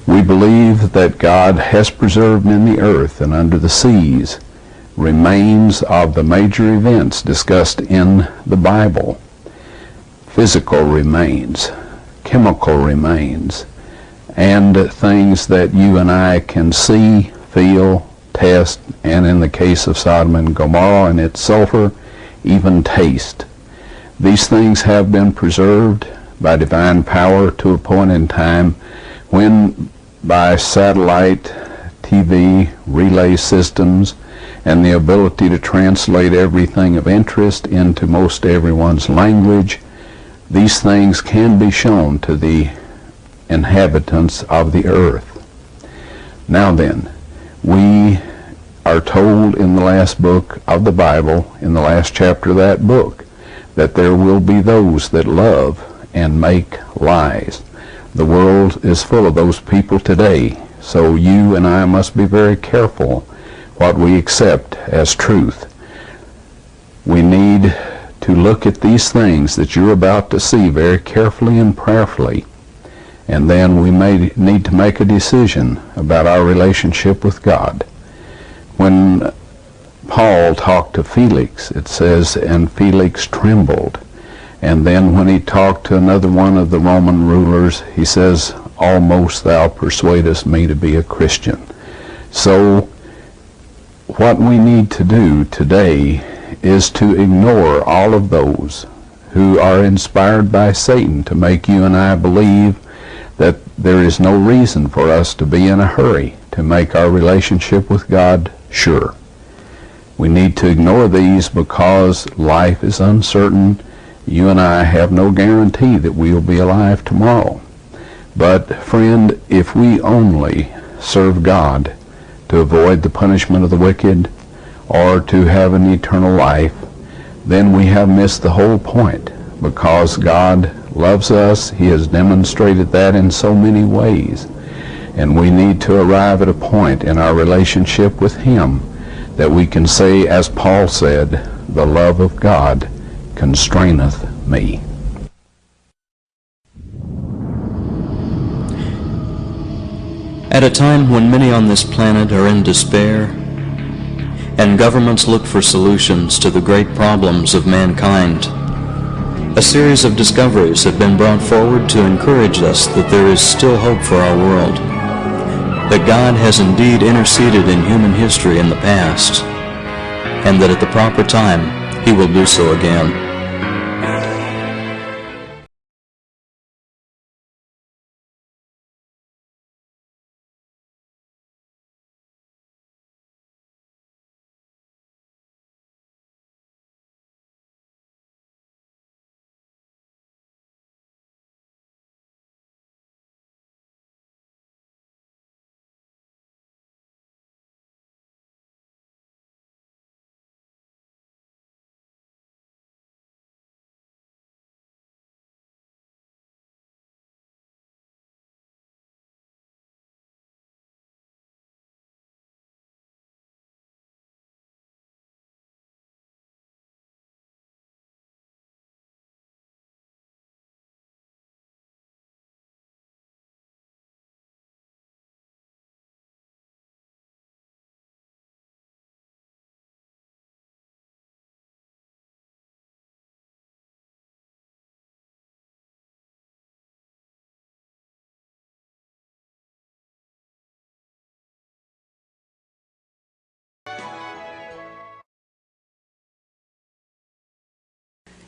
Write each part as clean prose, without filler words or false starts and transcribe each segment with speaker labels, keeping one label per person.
Speaker 1: We believe that God has preserved in the earth and under the seas remains of the major events discussed in the Bible. Physical remains, chemical remains, and things that you and I can see, feel, test, and in the case of Sodom and Gomorrah and its sulfur, even taste. These things have been preserved by divine power to a point in time when, by satellite, TV, relay systems, and the ability to translate everything of interest into most everyone's language, these things can be shown to the inhabitants of the earth. Now then, we are told in the last book of the Bible, in the last chapter of that book, that there will be those that love and make lies. The world is full of those people today, so you and I must be very careful what we accept as truth. We need to look at these things that you're about to see very carefully and prayerfully, and then we may need to make a decision about our relationship with God. When Paul talked to Felix, it says, and Felix trembled. And then when he talked to another one of the Roman rulers, he says, almost thou persuadest me to be a Christian. So what we need to do today is to ignore all of those who are inspired by Satan to make you and I believe that there is no reason for us to be in a hurry to make our relationship with God sure. We need to ignore these because life is uncertain. You and I have no guarantee that we'll be alive tomorrow. But, friend, if we only serve God to avoid the punishment of the wicked or to have an eternal life, then we have missed the whole point, because God loves us. He has demonstrated that in so many ways. And we need to arrive at a point in our relationship with Him that we can say, as Paul said, the love of God constraineth me.
Speaker 2: At a time when many on this planet are in despair, and governments look for solutions to the great problems of mankind, a series of discoveries have been brought forward to encourage us that there is still hope for our world, that God has indeed interceded in human history in the past, and that at the proper time He will do so again.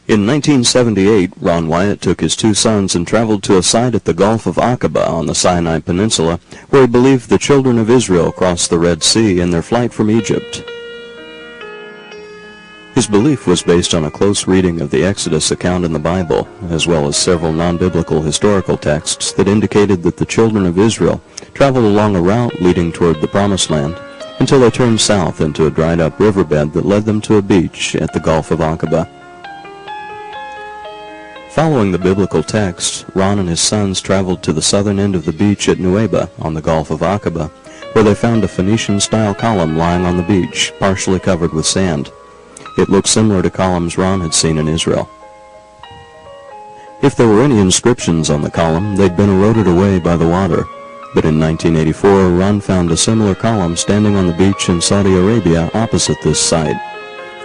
Speaker 2: In 1978, Ron Wyatt took his two sons and traveled to a site at the Gulf of Aqaba on the Sinai Peninsula, where he believed the children of Israel crossed the Red Sea in their flight from Egypt. His belief was based on a close reading of the Exodus account in the Bible, as well as several non-biblical historical texts that indicated that the children of Israel traveled along a route leading toward the Promised Land until they turned south into a dried-up riverbed that led them to a beach at the Gulf of Aqaba. Following the biblical text, Ron and his sons traveled to the southern end of the beach at Nueva on the Gulf of Aqaba, where they found a Phoenician-style column lying on the beach, partially covered with sand. It looked similar to columns Ron had seen in Israel. If there were any inscriptions on the column, they'd been eroded away by the water. But in 1984, Ron found a similar column standing on the beach in Saudi Arabia opposite this site.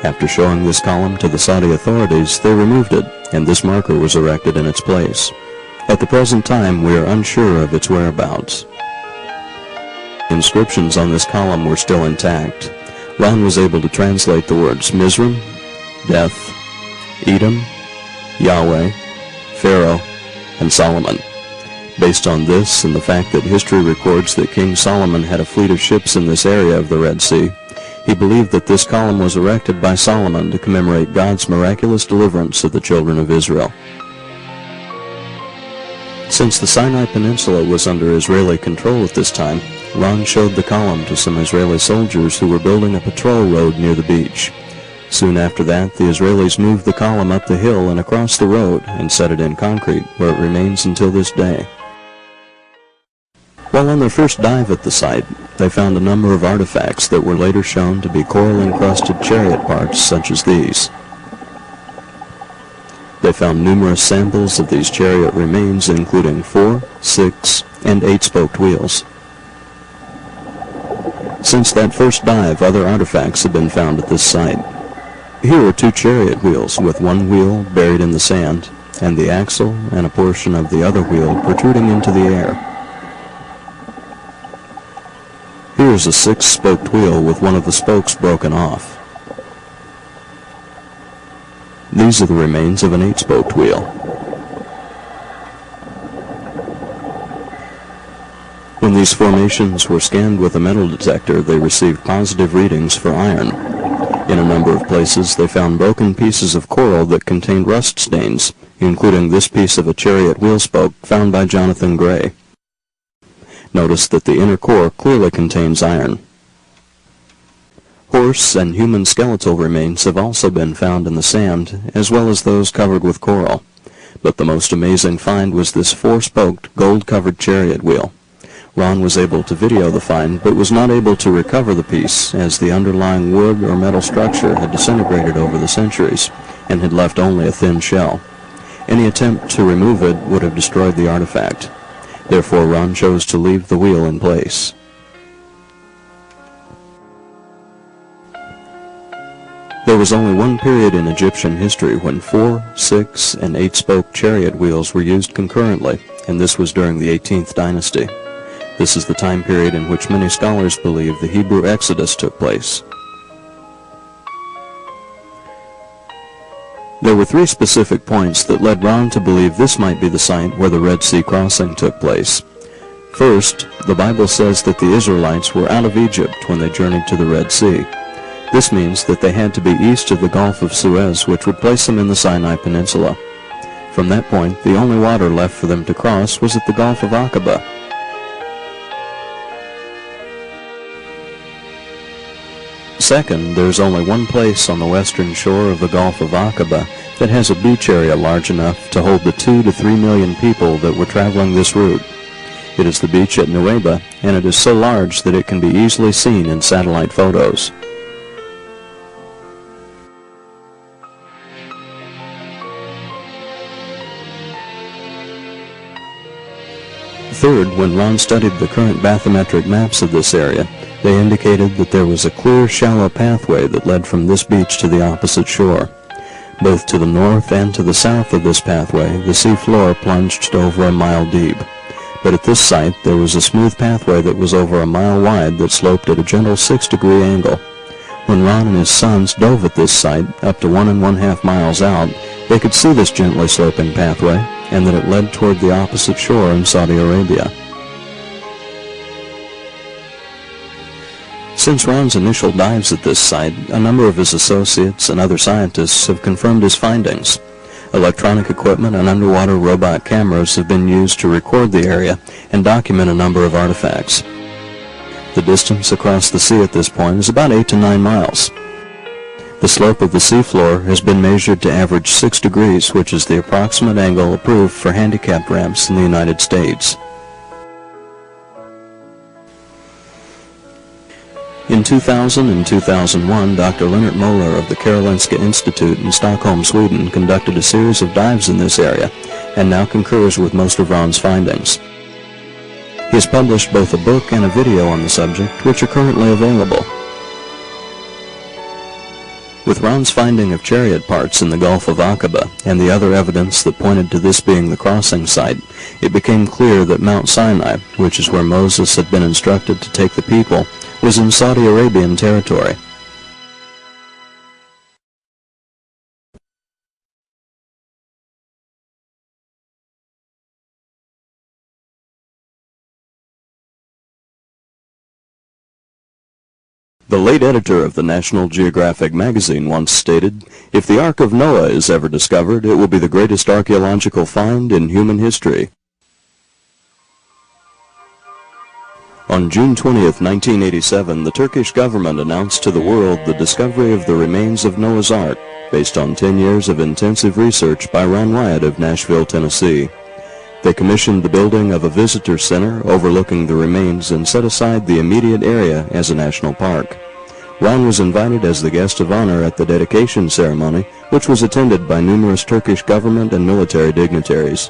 Speaker 2: After showing this column to the Saudi authorities, they removed it, and this marker was erected in its place. At the present time, we are unsure of its whereabouts. Inscriptions on this column were still intact. Ron was able to translate the words Mizraim, Death, Edom, Yahweh, Pharaoh, and Solomon. Based on this and the fact that history records that King Solomon had a fleet of ships in this area of the Red Sea, he believed that this column was erected by Solomon to commemorate God's miraculous deliverance of the children of Israel. Since the Sinai Peninsula was under Israeli control at this time, Ron showed the column to some Israeli soldiers who were building a patrol road near the beach. Soon after that, the Israelis moved the column up the hill and across the road and set it in concrete, where it remains until this day. While on their first dive at the site, they found a number of artifacts that were later shown to be coral-encrusted chariot parts such as these. They found numerous samples of these chariot remains, including 4, 6, and 8-spoked wheels. Since that first dive, other artifacts have been found at this site. Here are 2 chariot wheels, with one wheel buried in the sand, and the axle and a portion of the other wheel protruding into the air. Here is a 6-spoked wheel with one of the spokes broken off. These are the remains of an 8-spoked wheel. When these formations were scanned with a metal detector, they received positive readings for iron. In a number of places, they found broken pieces of coral that contained rust stains, including this piece of a chariot wheel spoke found by Jonathan Gray. Notice that the inner core clearly contains iron. Horse and human skeletal remains have also been found in the sand, as well as those covered with coral. But the most amazing find was this 4-spoked, gold-covered chariot wheel. Ron was able to video the find, but was not able to recover the piece, as the underlying wood or metal structure had disintegrated over the centuries, and had left only a thin shell. Any attempt to remove it would have destroyed the artifact. Therefore, Ron chose to leave the wheel in place. There was only one period in Egyptian history when 4, 6, and 8-spoked chariot wheels were used concurrently, and this was during the 18th dynasty. This is the time period in which many scholars believe the Hebrew Exodus took place. There were 3 specific points that led Ron to believe this might be the site where the Red Sea crossing took place. First, the Bible says that the Israelites were out of Egypt when they journeyed to the Red Sea. This means that they had to be east of the Gulf of Suez, which would place them in the Sinai Peninsula. From that point, the only water left for them to cross was at the Gulf of Aqaba. Second, there is only one place on the western shore of the Gulf of Aqaba that has a beach area large enough to hold the 2 to 3 million people that were traveling this route. It is the beach at Nuweiba, and it is so large that it can be easily seen in satellite photos. Third, when Ron studied the current bathymetric maps of this area, they indicated that there was a clear, shallow pathway that led from this beach to the opposite shore. Both to the north and to the south of this pathway, the sea floor plunged to over a mile deep. But at this site, there was a smooth pathway that was over a mile wide that sloped at a gentle 6-degree angle. When Ron and his sons dove at this site, up to 1 1/2 miles out, they could see this gently sloping pathway, and that it led toward the opposite shore in Saudi Arabia. Since Ron's initial dives at this site, a number of his associates and other scientists have confirmed his findings. Electronic equipment and underwater robot cameras have been used to record the area and document a number of artifacts. The distance across the sea at this point is about 8 to 9 miles. The slope of the seafloor has been measured to average 6 degrees, which is the approximate angle approved for handicapped ramps in the United States. In 2000 and 2001, Dr. Leonard Moller of the Karolinska Institute in Stockholm, Sweden, conducted a series of dives in this area and now concurs with most of Ron's findings. He has published both a book and a video on the subject, which are currently available. With Ron's finding of chariot parts in the Gulf of Aqaba and the other evidence that pointed to this being the crossing site, it became clear that Mount Sinai, which is where Moses had been instructed to take the people, was in Saudi Arabian territory. The late editor of the National Geographic magazine once stated, "If the Ark of Noah is ever discovered, it will be the greatest archaeological find in human history." On June 20th, 1987, the Turkish government announced to the world the discovery of the remains of Noah's Ark, based on 10 years of intensive research by Ron Wyatt of Nashville, Tennessee. They commissioned the building of a visitor center overlooking the remains and set aside the immediate area as a national park. Ron was invited as the guest of honor at the dedication ceremony, which was attended by numerous Turkish government and military dignitaries.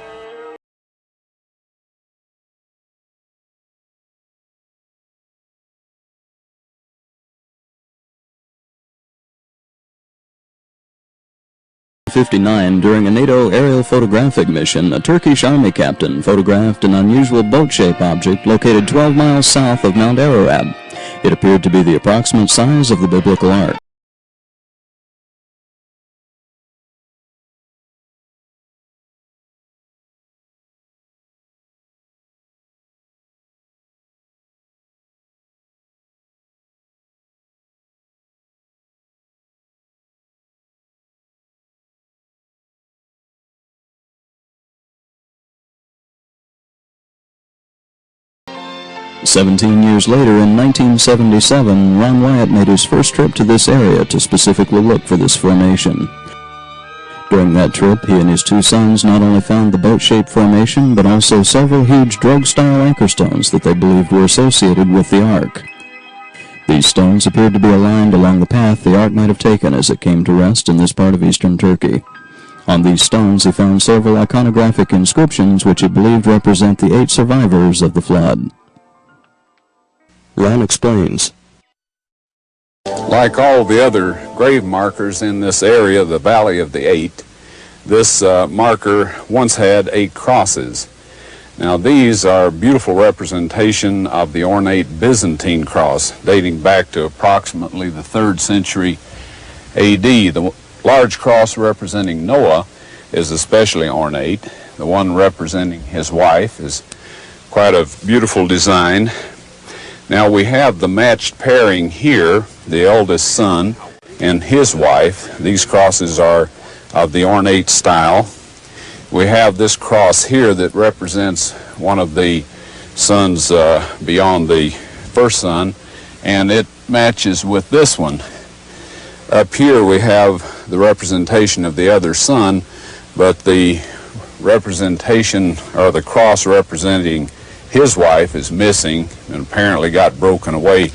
Speaker 2: In 1959, during a NATO aerial photographic mission, a Turkish army captain photographed an unusual boat-shaped object located 12 miles south of Mount Ararat. It appeared to be the approximate size of the biblical ark. "17 years later, in 1977, Ron Wyatt made his first trip to this area to specifically look for this formation. During that trip, he and his two sons not only found the boat-shaped formation, but also several huge drogue-style anchor stones that they believed were associated with the ark. These stones appeared to be aligned along the path the ark might have taken as it came to rest in this part of eastern Turkey. On these stones, he found several iconographic inscriptions which he believed represent the 8 survivors of the flood." Ron explains.
Speaker 1: Like all the other grave markers in this area, the Valley of the Eight, this marker once had 8 crosses. Now these are a beautiful representation of the ornate Byzantine cross dating back to approximately the 3rd century AD. The large cross representing Noah is especially ornate. The one representing his wife is quite a beautiful design. Now we have the matched pairing here, the eldest son and his wife. These crosses are of the ornate style. We have this cross here that represents one of the sons beyond the first son, and it matches with this one. Up here we have the representation of the other son, but the representation, or the cross representing his wife, is missing and apparently got broken away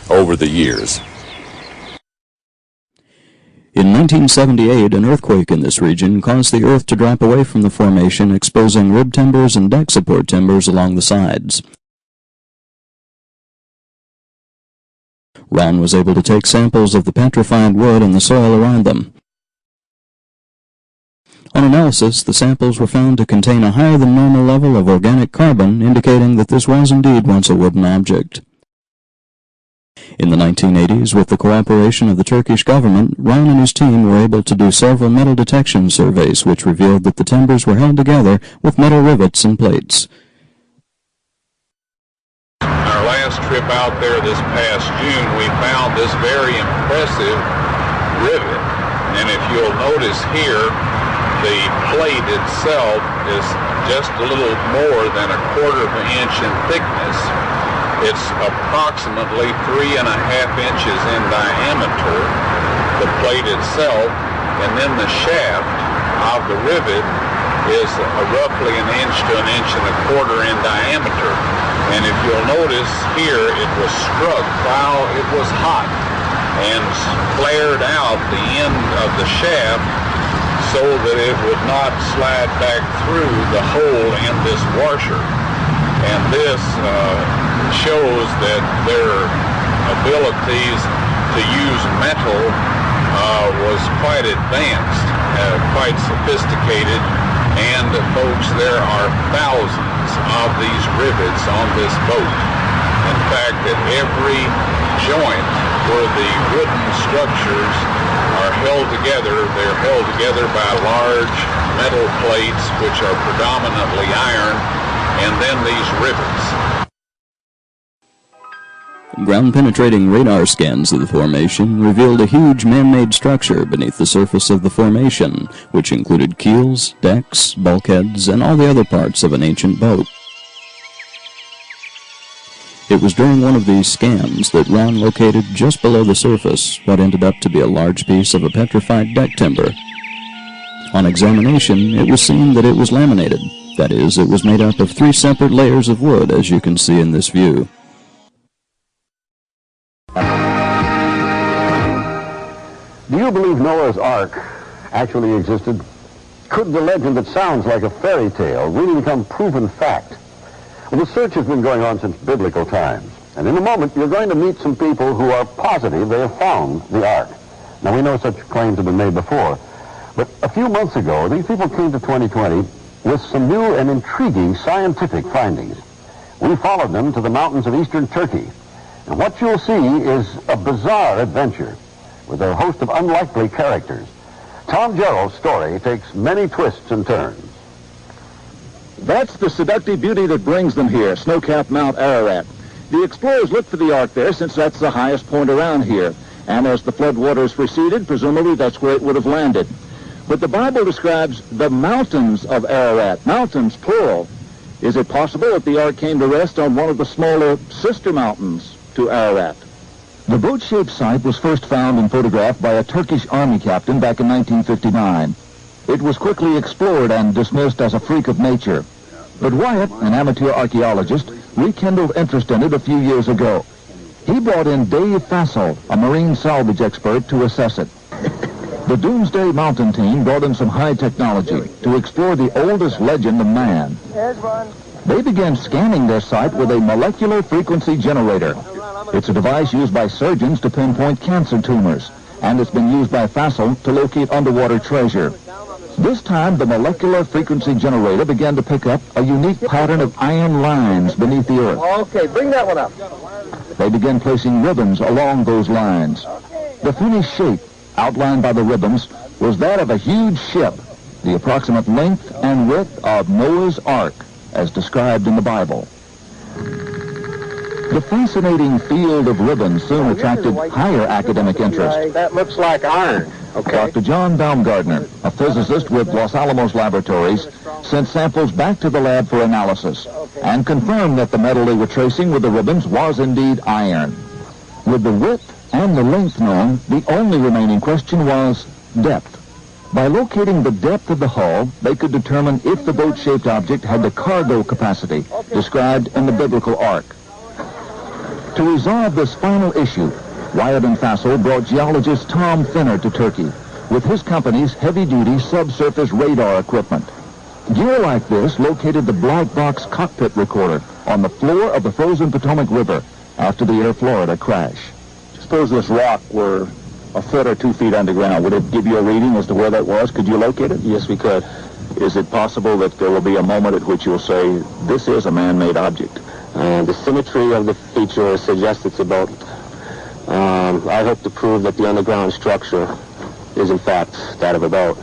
Speaker 1: over the years.
Speaker 2: In 1978, an earthquake in this region caused the earth to drop away from the formation, exposing rib timbers and deck support timbers along the sides. Ron was able to take samples of the petrified wood and the soil around them. On analysis, the samples were found to contain a higher than normal level of organic carbon, indicating that this was indeed once a wooden object. In the 1980s, with the cooperation of the Turkish government, Ron and his team were able to do several metal detection surveys which revealed that the timbers were held together with metal rivets and plates.
Speaker 3: Our last trip out there this past June, we found this very impressive rivet. And if you'll notice here, the plate itself is just a little more than 1/4 of an inch in thickness. It's approximately 3.5 inches in diameter, the plate itself, and then the shaft of the rivet is roughly 1 inch to 1.25 inches in diameter. And if you'll notice here, it was struck while it was hot and flared out the end of the shaft so that it would not slide back through the hole in this washer. And this shows that their abilities to use metal was quite advanced, quite sophisticated, and folks, there are thousands of these rivets on this boat. In fact, at every joint where the wooden structures are held together, they're held together by large metal plates which are predominantly iron, and then these rivets.
Speaker 2: Ground-penetrating radar scans of the formation revealed a huge man-made structure beneath the surface of the formation, which included keels, decks, bulkheads, and all the other parts of an ancient boat. It was during one of these scans that Ron located just below the surface what ended up to be a large piece of a petrified deck timber. On examination, it was seen that it was laminated. That is, it was made up of 3 separate layers of wood, as you can see in this view.
Speaker 4: Do you believe Noah's Ark actually existed? Could the legend that sounds like a fairy tale really become proven fact? Well, the search has been going on since biblical times. And in a moment, you're going to meet some people who are positive they have found the Ark. Now, we know such claims have been made before. But a few months ago, these people came to 2020 with some new and intriguing scientific findings. We followed them to the mountains of eastern Turkey. And what you'll see is a bizarre adventure with a host of unlikely characters. Tom Jarrell's story takes many twists and turns.
Speaker 5: That's the seductive beauty that brings them here, snow-capped Mount Ararat. The explorers looked for the Ark there since that's the highest point around here. And as the floodwaters receded, presumably that's where it would have landed. But the Bible describes the mountains of Ararat, mountains plural. Is it possible that the Ark came to rest on one of the smaller sister mountains to Ararat? The boat-shaped site was first found and photographed by a Turkish army captain back in 1959. It was quickly explored and dismissed as a freak of nature. But Wyatt, an amateur archaeologist, rekindled interest in it a few years ago. He brought in Dave Fassel, a marine salvage expert, to assess it. The Doomsday Mountain team brought in some high technology to explore the oldest legend of man. They began scanning their site with a molecular frequency generator. It's a device used by surgeons to pinpoint cancer tumors, and it's been used by Fassel to locate underwater treasure. This time, the molecular frequency generator began to pick up a unique pattern of iron lines beneath the earth.
Speaker 4: Okay, bring that one up.
Speaker 5: They began placing ribbons along those lines. The finished shape, outlined by the ribbons, was that of a huge ship, the approximate length and width of Noah's Ark, as described in the Bible. The fascinating field of ribbons soon attracted higher academic interest.
Speaker 4: That looks like iron. Okay.
Speaker 5: Dr. John Baumgartner, a physicist with Los Alamos Laboratories, sent samples back to the lab for analysis and confirmed that the metal they were tracing with the ribbons was indeed iron. With the width and the length known, the only remaining question was depth. By locating the depth of the hull, they could determine if the boat-shaped object had the cargo capacity described in the biblical Ark. To resolve this final issue, Wyatt and Fassel brought geologist Tom Finner to Turkey with his company's heavy-duty subsurface radar equipment. Gear like this located the black box cockpit recorder on the floor of the frozen Potomac River after the Air Florida crash. Suppose this rock were a foot or 2 feet underground. Would it give you a reading as to where that was? Could you locate it? Yes, we could. Is it possible that there will be a moment at which you'll say, this is a man-made object?
Speaker 6: The symmetry of the feature suggests it's a boat. I hope to prove that the underground structure is in fact that of a boat.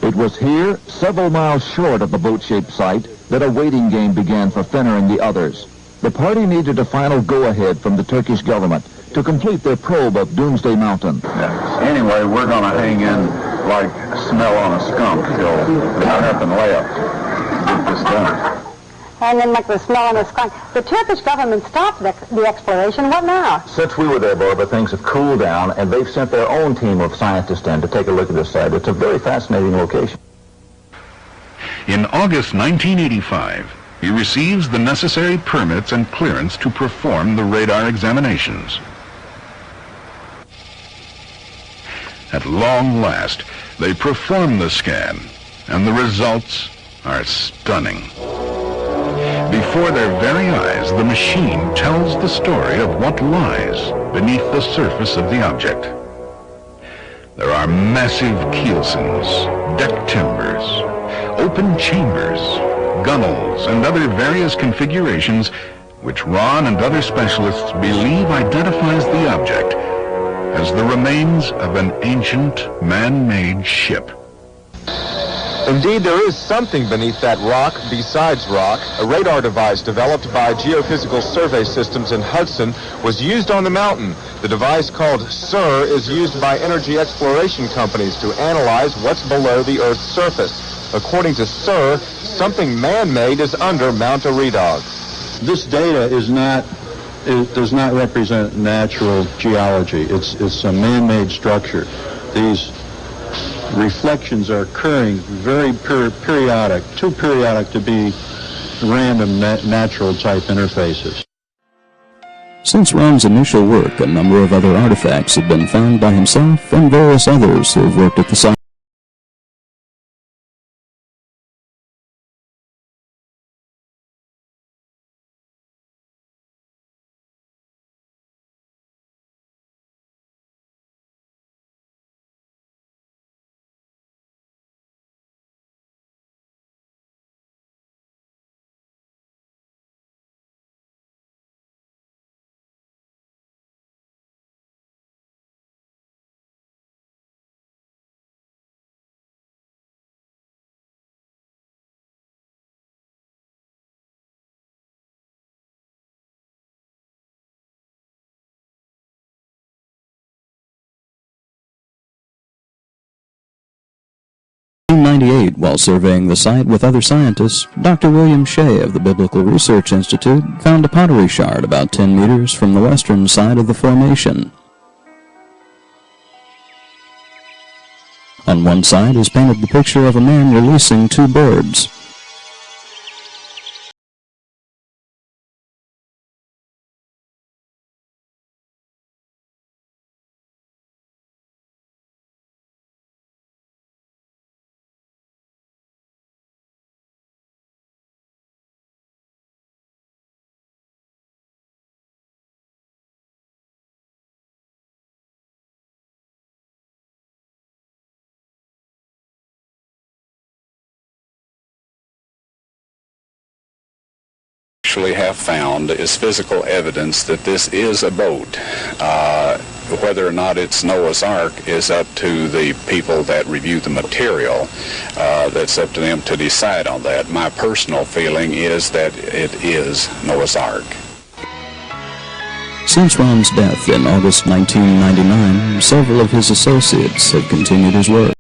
Speaker 5: It was here, several miles short of the boat-shaped site, that a waiting game began for Finner and the others. The party needed a final go-ahead from the Turkish government to complete their probe of Doomsday Mountain.
Speaker 1: Anyway, we're going to hang in like smell on a skunk till we have and lay up. Get this done.
Speaker 7: And then like the smell on a skunk. The Turkish government stopped the exploration. What now?
Speaker 5: Since we were there, Barbara, things have cooled down, and they've sent their own team of scientists in to take a look at this site. It's a very fascinating location.
Speaker 8: In August 1985, he receives the necessary permits and clearance to perform the radar examinations. At long last, they perform the scan, and the results are stunning. Before their very eyes, the machine tells the story of what lies beneath the surface of the object. There are massive keelsons, deck timbers, open chambers, gunnels, and other various configurations which Ron and other specialists believe identifies the object as the remains of an ancient man-made ship.
Speaker 9: Indeed, there is something beneath that rock besides rock. A radar device developed by Geophysical Survey Systems in Hudson was used on the mountain. The device, called SIR, is used by energy exploration companies to analyze what's below the Earth's surface. According to SIR, something man-made is under Mount Eridog.
Speaker 10: This data does not represent natural geology. It's a man-made structure. These reflections are occurring very periodic, too periodic to be random natural type interfaces.
Speaker 2: Since Ron's initial work, a number of other artifacts have been found by himself and various others who have worked at the site. In 1998, while surveying the site with other scientists, Dr. William Shea of the Biblical Research Institute found a pottery shard about 10 meters from the western side of the formation. On one side is painted the picture of a man releasing two birds.
Speaker 1: Actually have found is physical evidence that this is a boat. Whether or not it's Noah's Ark is up to the people that review the material. That's up to them to decide on that. My personal feeling is that it is Noah's Ark.
Speaker 2: Since Ron's death in August 1999, several of his associates have continued his work.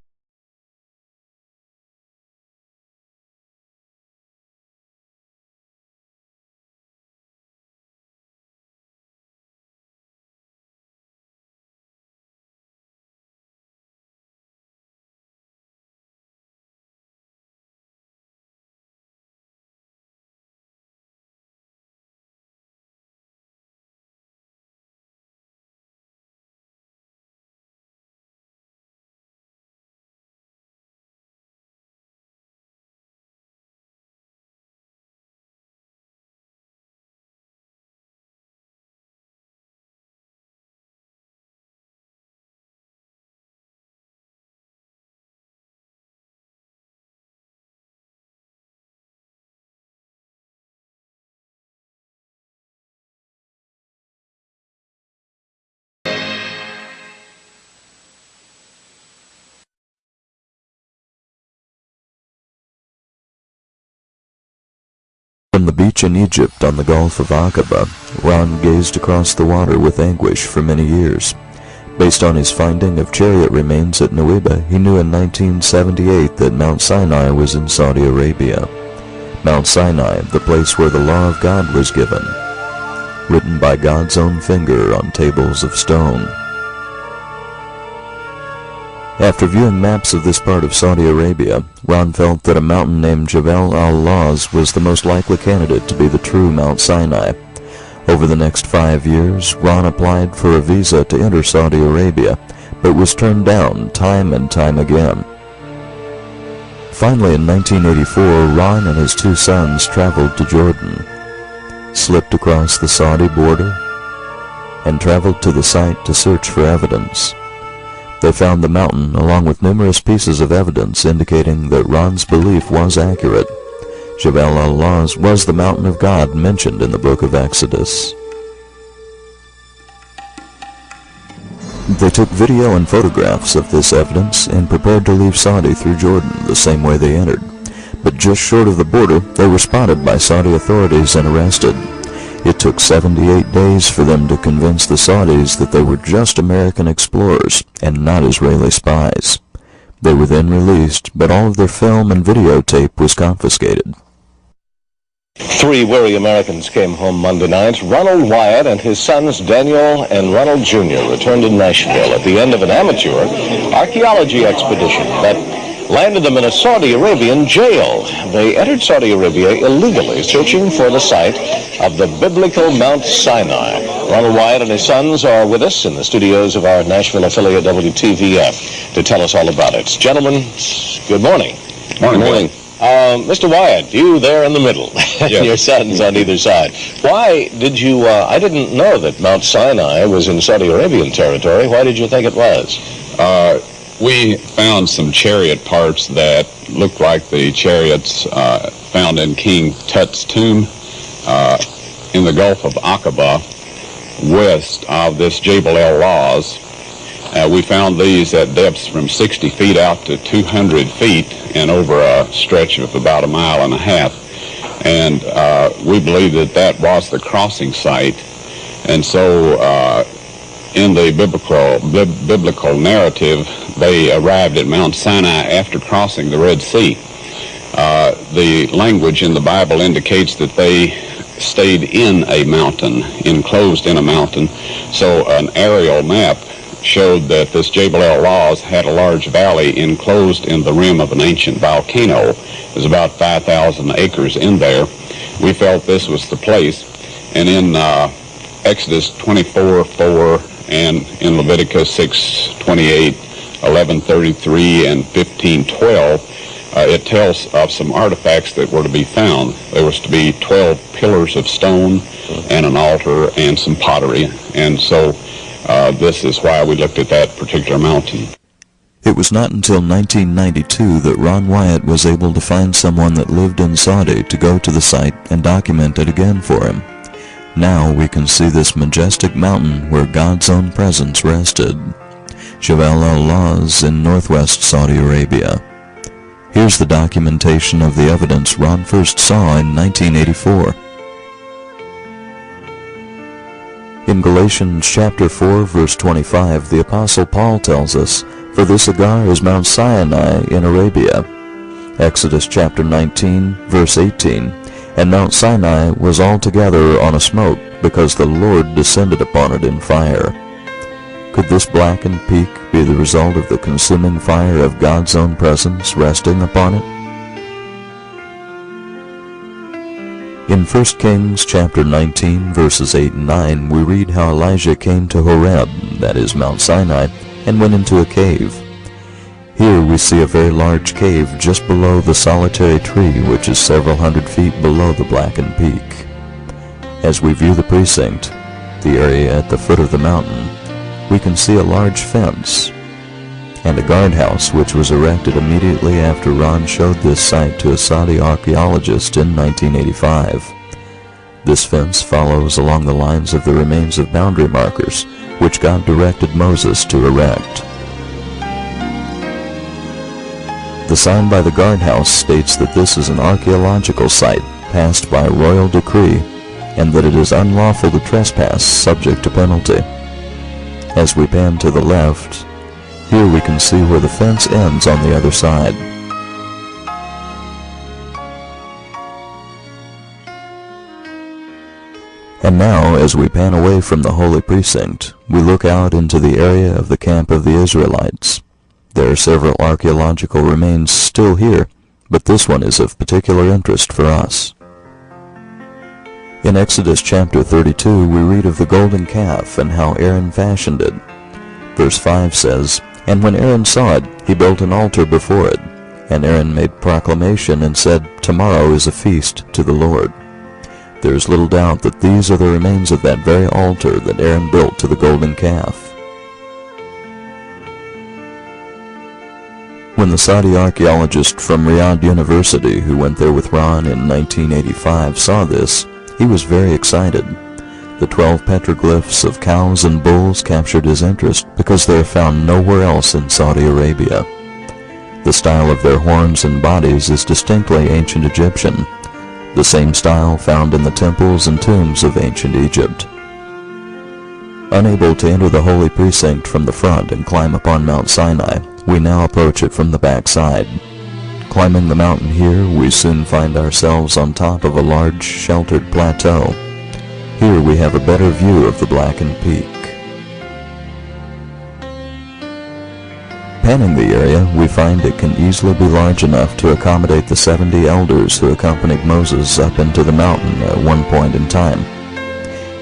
Speaker 11: From the beach in Egypt on the Gulf of Aqaba, Ron gazed across the water with anguish for many years. Based on his finding of chariot remains at Nuweiba, he knew in 1978 that Mount Sinai was in Saudi Arabia. Mount Sinai, the place where the law of God was given, written by God's own finger on tables of stone. After viewing maps of this part of Saudi Arabia, Ron felt that a mountain named Jabal al-Lawz was the most likely candidate to be the true Mount Sinai. Over the next 5 years, Ron applied for a visa to enter Saudi Arabia, but was turned down time and time again. Finally, in 1984, Ron and his 2 sons traveled to Jordan, slipped across the Saudi border, and traveled to the site to search for evidence. They found the mountain along with numerous pieces of evidence indicating that Ron's belief was accurate. Jebel al-Lawz was the mountain of God mentioned in the book of Exodus. They took video and photographs of this evidence and prepared to leave Saudi through Jordan the same way they entered. But just short of the border, they were spotted by Saudi authorities and arrested. It took 78 days for them to convince the Saudis that they were just American explorers and not Israeli spies. They were then released, but all of their film and videotape was confiscated.
Speaker 12: 3 weary Americans came home Monday night. Ronald Wyatt and his sons Daniel and Ronald Jr. returned to Nashville at the end of an amateur archaeology expedition that landed them in a Saudi Arabian jail. They entered Saudi Arabia illegally, searching for the site of the biblical Mount Sinai. Ronald Wyatt and his sons are with us in the studios of our Nashville affiliate WTVF to tell us all about it. Gentlemen, good morning.
Speaker 3: Morning.
Speaker 12: Mr. Wyatt, you there in the middle, and your sons on either side. Why did you, I didn't know that Mount Sinai was in Saudi Arabian territory. Why did you think it was?
Speaker 3: We found some chariot parts that looked like the chariots found in King Tut's tomb in the Gulf of Aqaba, west of this Jebel al-Lawz. We found these at depths from 60 feet out to 200 feet and over a stretch of about 1.5 miles. And we believe that that was the crossing site. And so in the biblical narrative, they arrived at Mount Sinai after crossing the Red Sea. The language in the Bible indicates that they stayed in a mountain, enclosed in a mountain. So an aerial map showed that this Jebel al-Lawz had a large valley enclosed in the rim of an ancient volcano. There's about 5,000 acres in there. We felt this was the place. And in Exodus 24:4 and in Leviticus 6:28, 11:33, and 15:12, it tells of some artifacts that were to be found. There was to be 12 pillars of stone and an altar and some pottery. And so this is why we looked at that particular mountain.
Speaker 11: It was not until 1992 that Ron Wyatt was able to find someone that lived in Saudi to go to the site and document it again for him. Now we can see this majestic mountain where God's own presence rested, Jebel al-Lawz in northwest Saudi Arabia. Here's the documentation of the evidence Ron first saw in 1984. In Galatians chapter 4, verse 25, the Apostle Paul tells us, "For this Agar is Mount Sinai in Arabia." Exodus chapter 19, verse 18, "And Mount Sinai was altogether on a smoke, because the Lord descended upon it in fire." Could this blackened peak be the result of the consuming fire of God's own presence resting upon it? In 1 Kings chapter 19, verses 8 and 9, we read how Elijah came to Horeb, that is Mount Sinai, and went into a cave. Here we see a very large cave just below the solitary tree, which is several hundred feet below the blackened peak. As we view the precinct, the area at the foot of the mountain, we can see a large fence and a guardhouse which was erected immediately after Ron showed this site to a Saudi archaeologist in 1985. This fence follows along the lines of the remains of boundary markers which God directed Moses to erect. The sign by the guardhouse states that this is an archaeological site passed by royal decree and that it is unlawful to trespass subject to penalty. As we pan to the left, here we can see where the fence ends on the other side. And now, as we pan away from the holy precinct, we look out into the area of the camp of the Israelites. There are several archaeological remains still here, but this one is of particular interest for us. In Exodus chapter 32, we read of the golden calf and how Aaron fashioned it. Verse 5 says, "And when Aaron saw it, he built an altar before it, and Aaron made proclamation and said, "Tomorrow is a feast to the Lord." There is little doubt that these are the remains of that very altar that Aaron built to the golden calf. When the Saudi archaeologist from Riyadh University, who went there with Ron in 1985, saw this, he was very excited. The 12 petroglyphs of cows and bulls captured his interest because they are found nowhere else in Saudi Arabia. The style of their horns and bodies is distinctly ancient Egyptian, the same style found in the temples and tombs of ancient Egypt. Unable to enter the holy precinct from the front and climb upon Mount Sinai, we now approach it from the back side. Climbing the mountain here, we soon find ourselves on top of a large, sheltered plateau. Here we have a better view of the blackened peak. Panning the area, we find it can easily be large enough to accommodate the 70 elders who accompanied Moses up into the mountain at one point in time.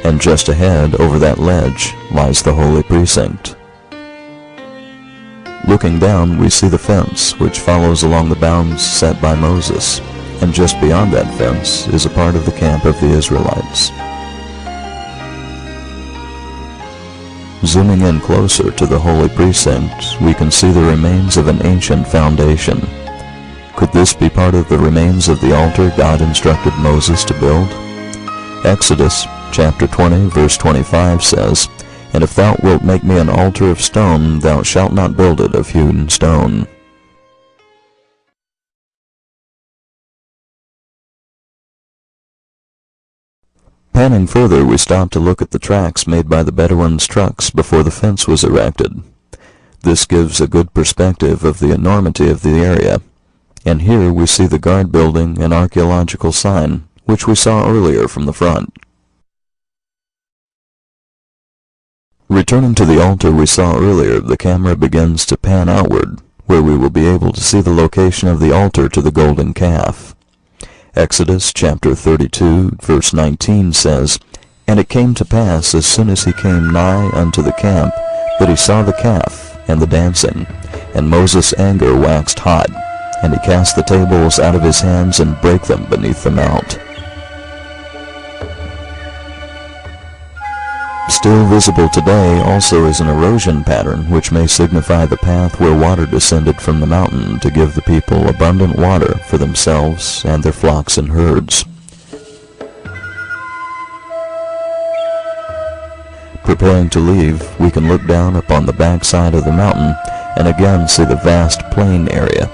Speaker 11: And just ahead, over that ledge, lies the holy precinct. Looking down, we see the fence, which follows along the bounds set by Moses, and just beyond that fence is a part of the camp of the Israelites. Zooming in closer to the holy precinct, we can see the remains of an ancient foundation. Could this be part of the remains of the altar God instructed Moses to build? Exodus chapter 20, verse 25 says, "And if thou wilt make me an altar of stone, thou shalt not build it of hewn stone." Panning further, we stop to look at the tracks made by the Bedouins' trucks before the fence was erected. This gives a good perspective of the enormity of the area. And here we see the guard building and archaeological sign, which we saw earlier from the front. Returning to the altar we saw earlier, the camera begins to pan outward, where we will be able to see the location of the altar to the golden calf. Exodus chapter 32, verse 19 says, "And it came to pass, as soon as he came nigh unto the camp, that he saw the calf and the dancing. And Moses' anger waxed hot, and he cast the tables out of his hands and brake them beneath the mount." Still visible today also is an erosion pattern, which may signify the path where water descended from the mountain to give the people abundant water for themselves and their flocks and herds. Preparing to leave, we can look down upon the back side of the mountain and again see the vast plain area.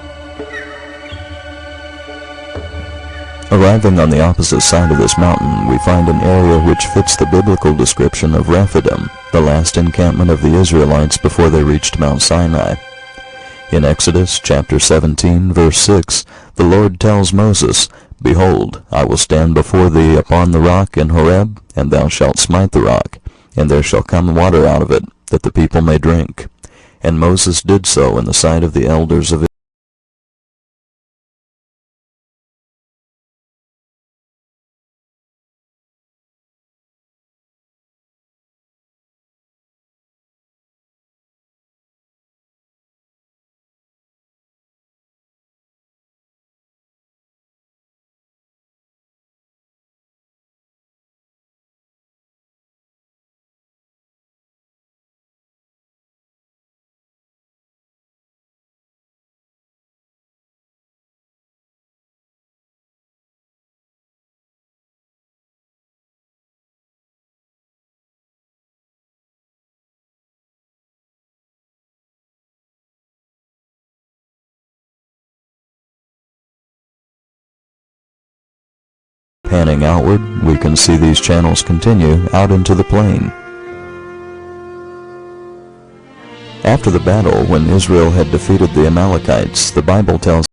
Speaker 11: Arriving on the opposite side of this mountain, we find an area which fits the biblical description of Rephidim, the last encampment of the Israelites before they reached Mount Sinai. In Exodus chapter 17, verse 6, the Lord tells Moses, "Behold, I will stand before thee upon the rock in Horeb, and thou shalt smite the rock, and there shall come water out of it, that the people may drink." And Moses did so in the sight of the elders of Israel. Panning outward, we can see these channels continue out into the plain. After the battle, when Israel had defeated the Amalekites, the Bible tells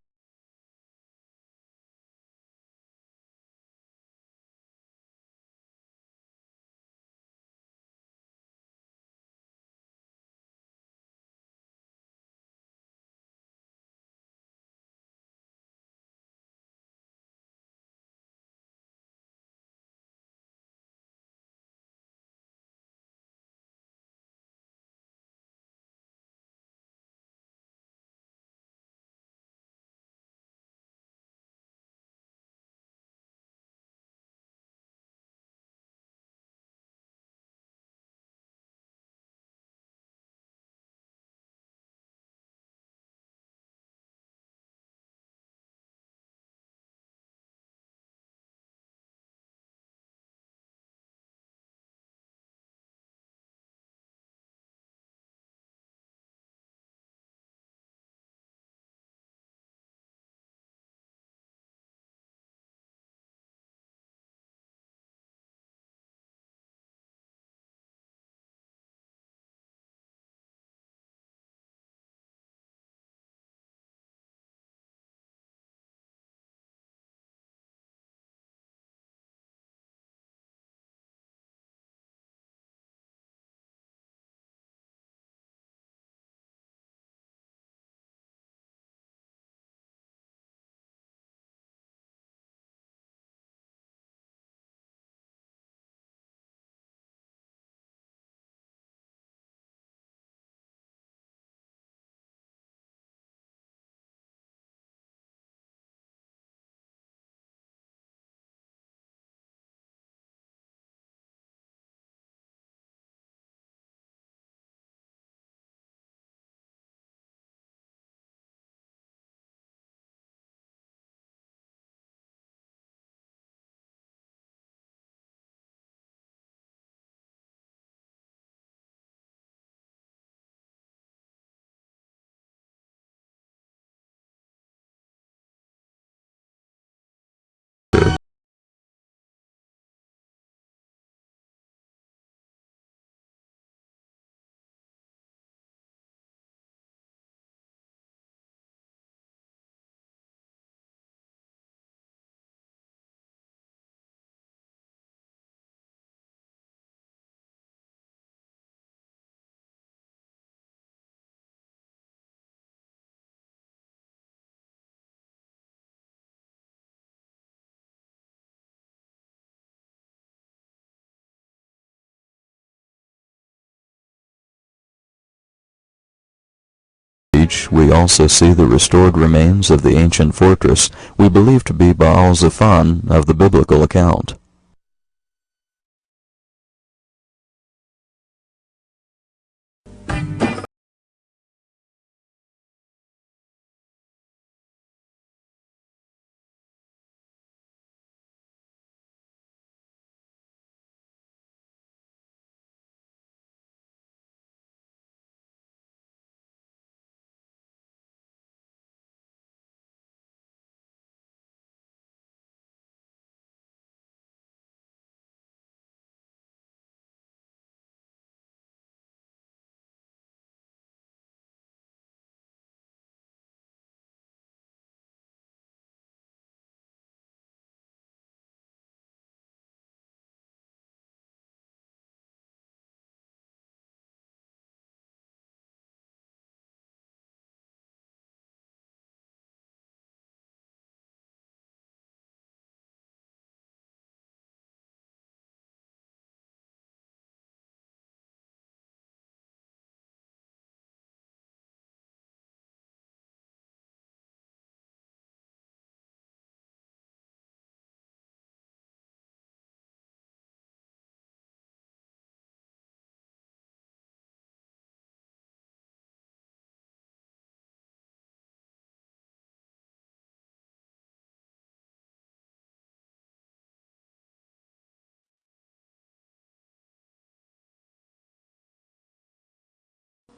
Speaker 11: image, we also see the restored remains of the ancient fortress we believe to be Baal-Zephon of the biblical account.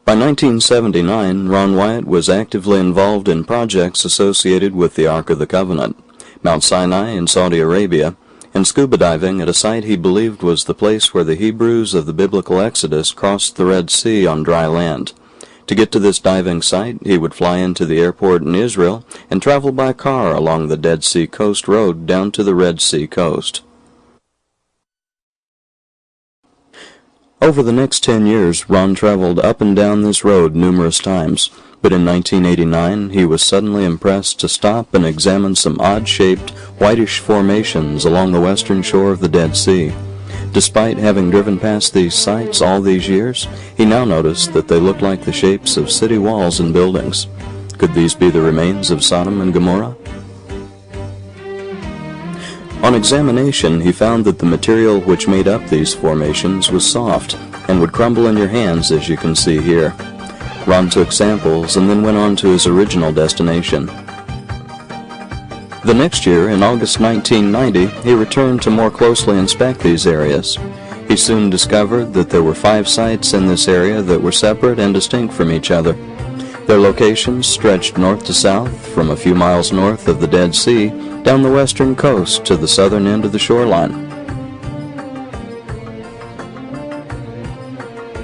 Speaker 11: By 1979, Ron Wyatt was actively involved in projects associated with the Ark of the Covenant, Mount Sinai in Saudi Arabia, and scuba diving at a site he believed was the place where the Hebrews of the biblical Exodus crossed the Red Sea on dry land. To get to this diving site, he would fly into the airport in Israel and travel by car along the Dead Sea Coast Road down to the Red Sea coast. Over the next 10 years, Ron traveled up and down this road numerous times, but in 1989 he was suddenly impressed to stop and examine some odd-shaped, whitish formations along the western shore of the Dead Sea. Despite having driven past these sites all these years, he now noticed that they looked like the shapes of city walls and buildings. Could these be the remains of Sodom and Gomorrah? On examination, he found that the material which made up these formations was soft and would crumble in your hands, as you can see here. Ron took samples and then went on to his original destination. The next year, in August 1990, he returned to more closely inspect these areas. He soon discovered that there were 5 sites in this area that were separate and distinct from each other. Their locations stretched north to south, from a few miles north of the Dead Sea, down the western coast to the southern end of the shoreline.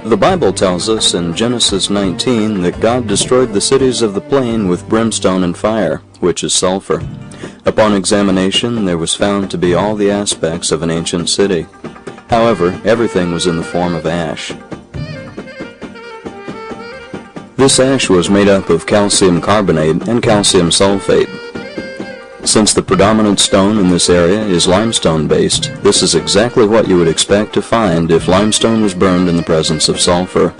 Speaker 11: The Bible tells us in Genesis 19 that God destroyed the cities of the plain with brimstone and fire, which is sulfur. Upon examination, there was found to be all the aspects of an ancient city. However, everything was in the form of ash. This ash was made up of calcium carbonate and calcium sulfate. Since the predominant stone in this area is limestone-based, this is exactly what you would expect to find if limestone was burned in the presence of sulfur.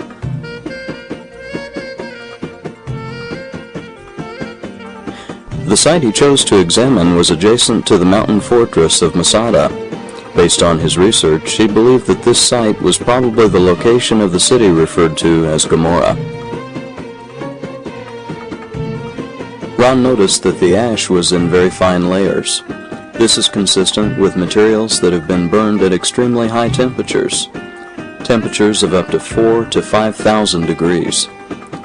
Speaker 11: The site he chose to examine was adjacent to the mountain fortress of Masada. Based on his research, he believed that this site was probably the location of the city referred to as Gomorrah. Ron noticed that the ash was in very fine layers. This is consistent with materials that have been burned at extremely high temperatures, temperatures of up to 4,000 to 5,000 degrees.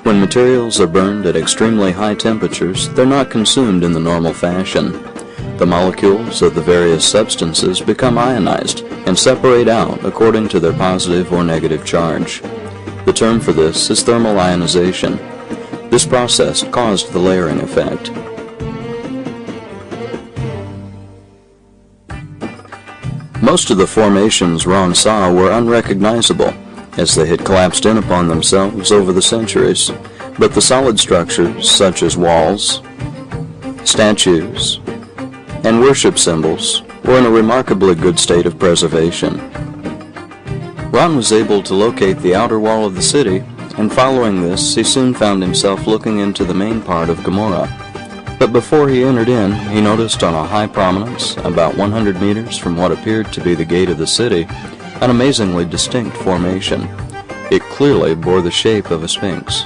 Speaker 11: When materials are burned at extremely high temperatures, they're not consumed in the normal fashion. The molecules of the various substances become ionized and separate out according to their positive or negative charge. The term for this is thermal ionization. This process caused the layering effect. Most of the formations Ron saw were unrecognizable, as they had collapsed in upon themselves over the centuries, but the solid structures, such as walls, statues, and worship symbols, were in a remarkably good state of preservation. Ron was able to locate the outer wall of the city
Speaker 2: and following this, he soon found himself looking into the main part of Gomorrah. But before he entered in, he noticed on a high prominence, about 100 meters from what appeared to be the gate of the city, an amazingly distinct formation. It clearly bore the shape of a sphinx.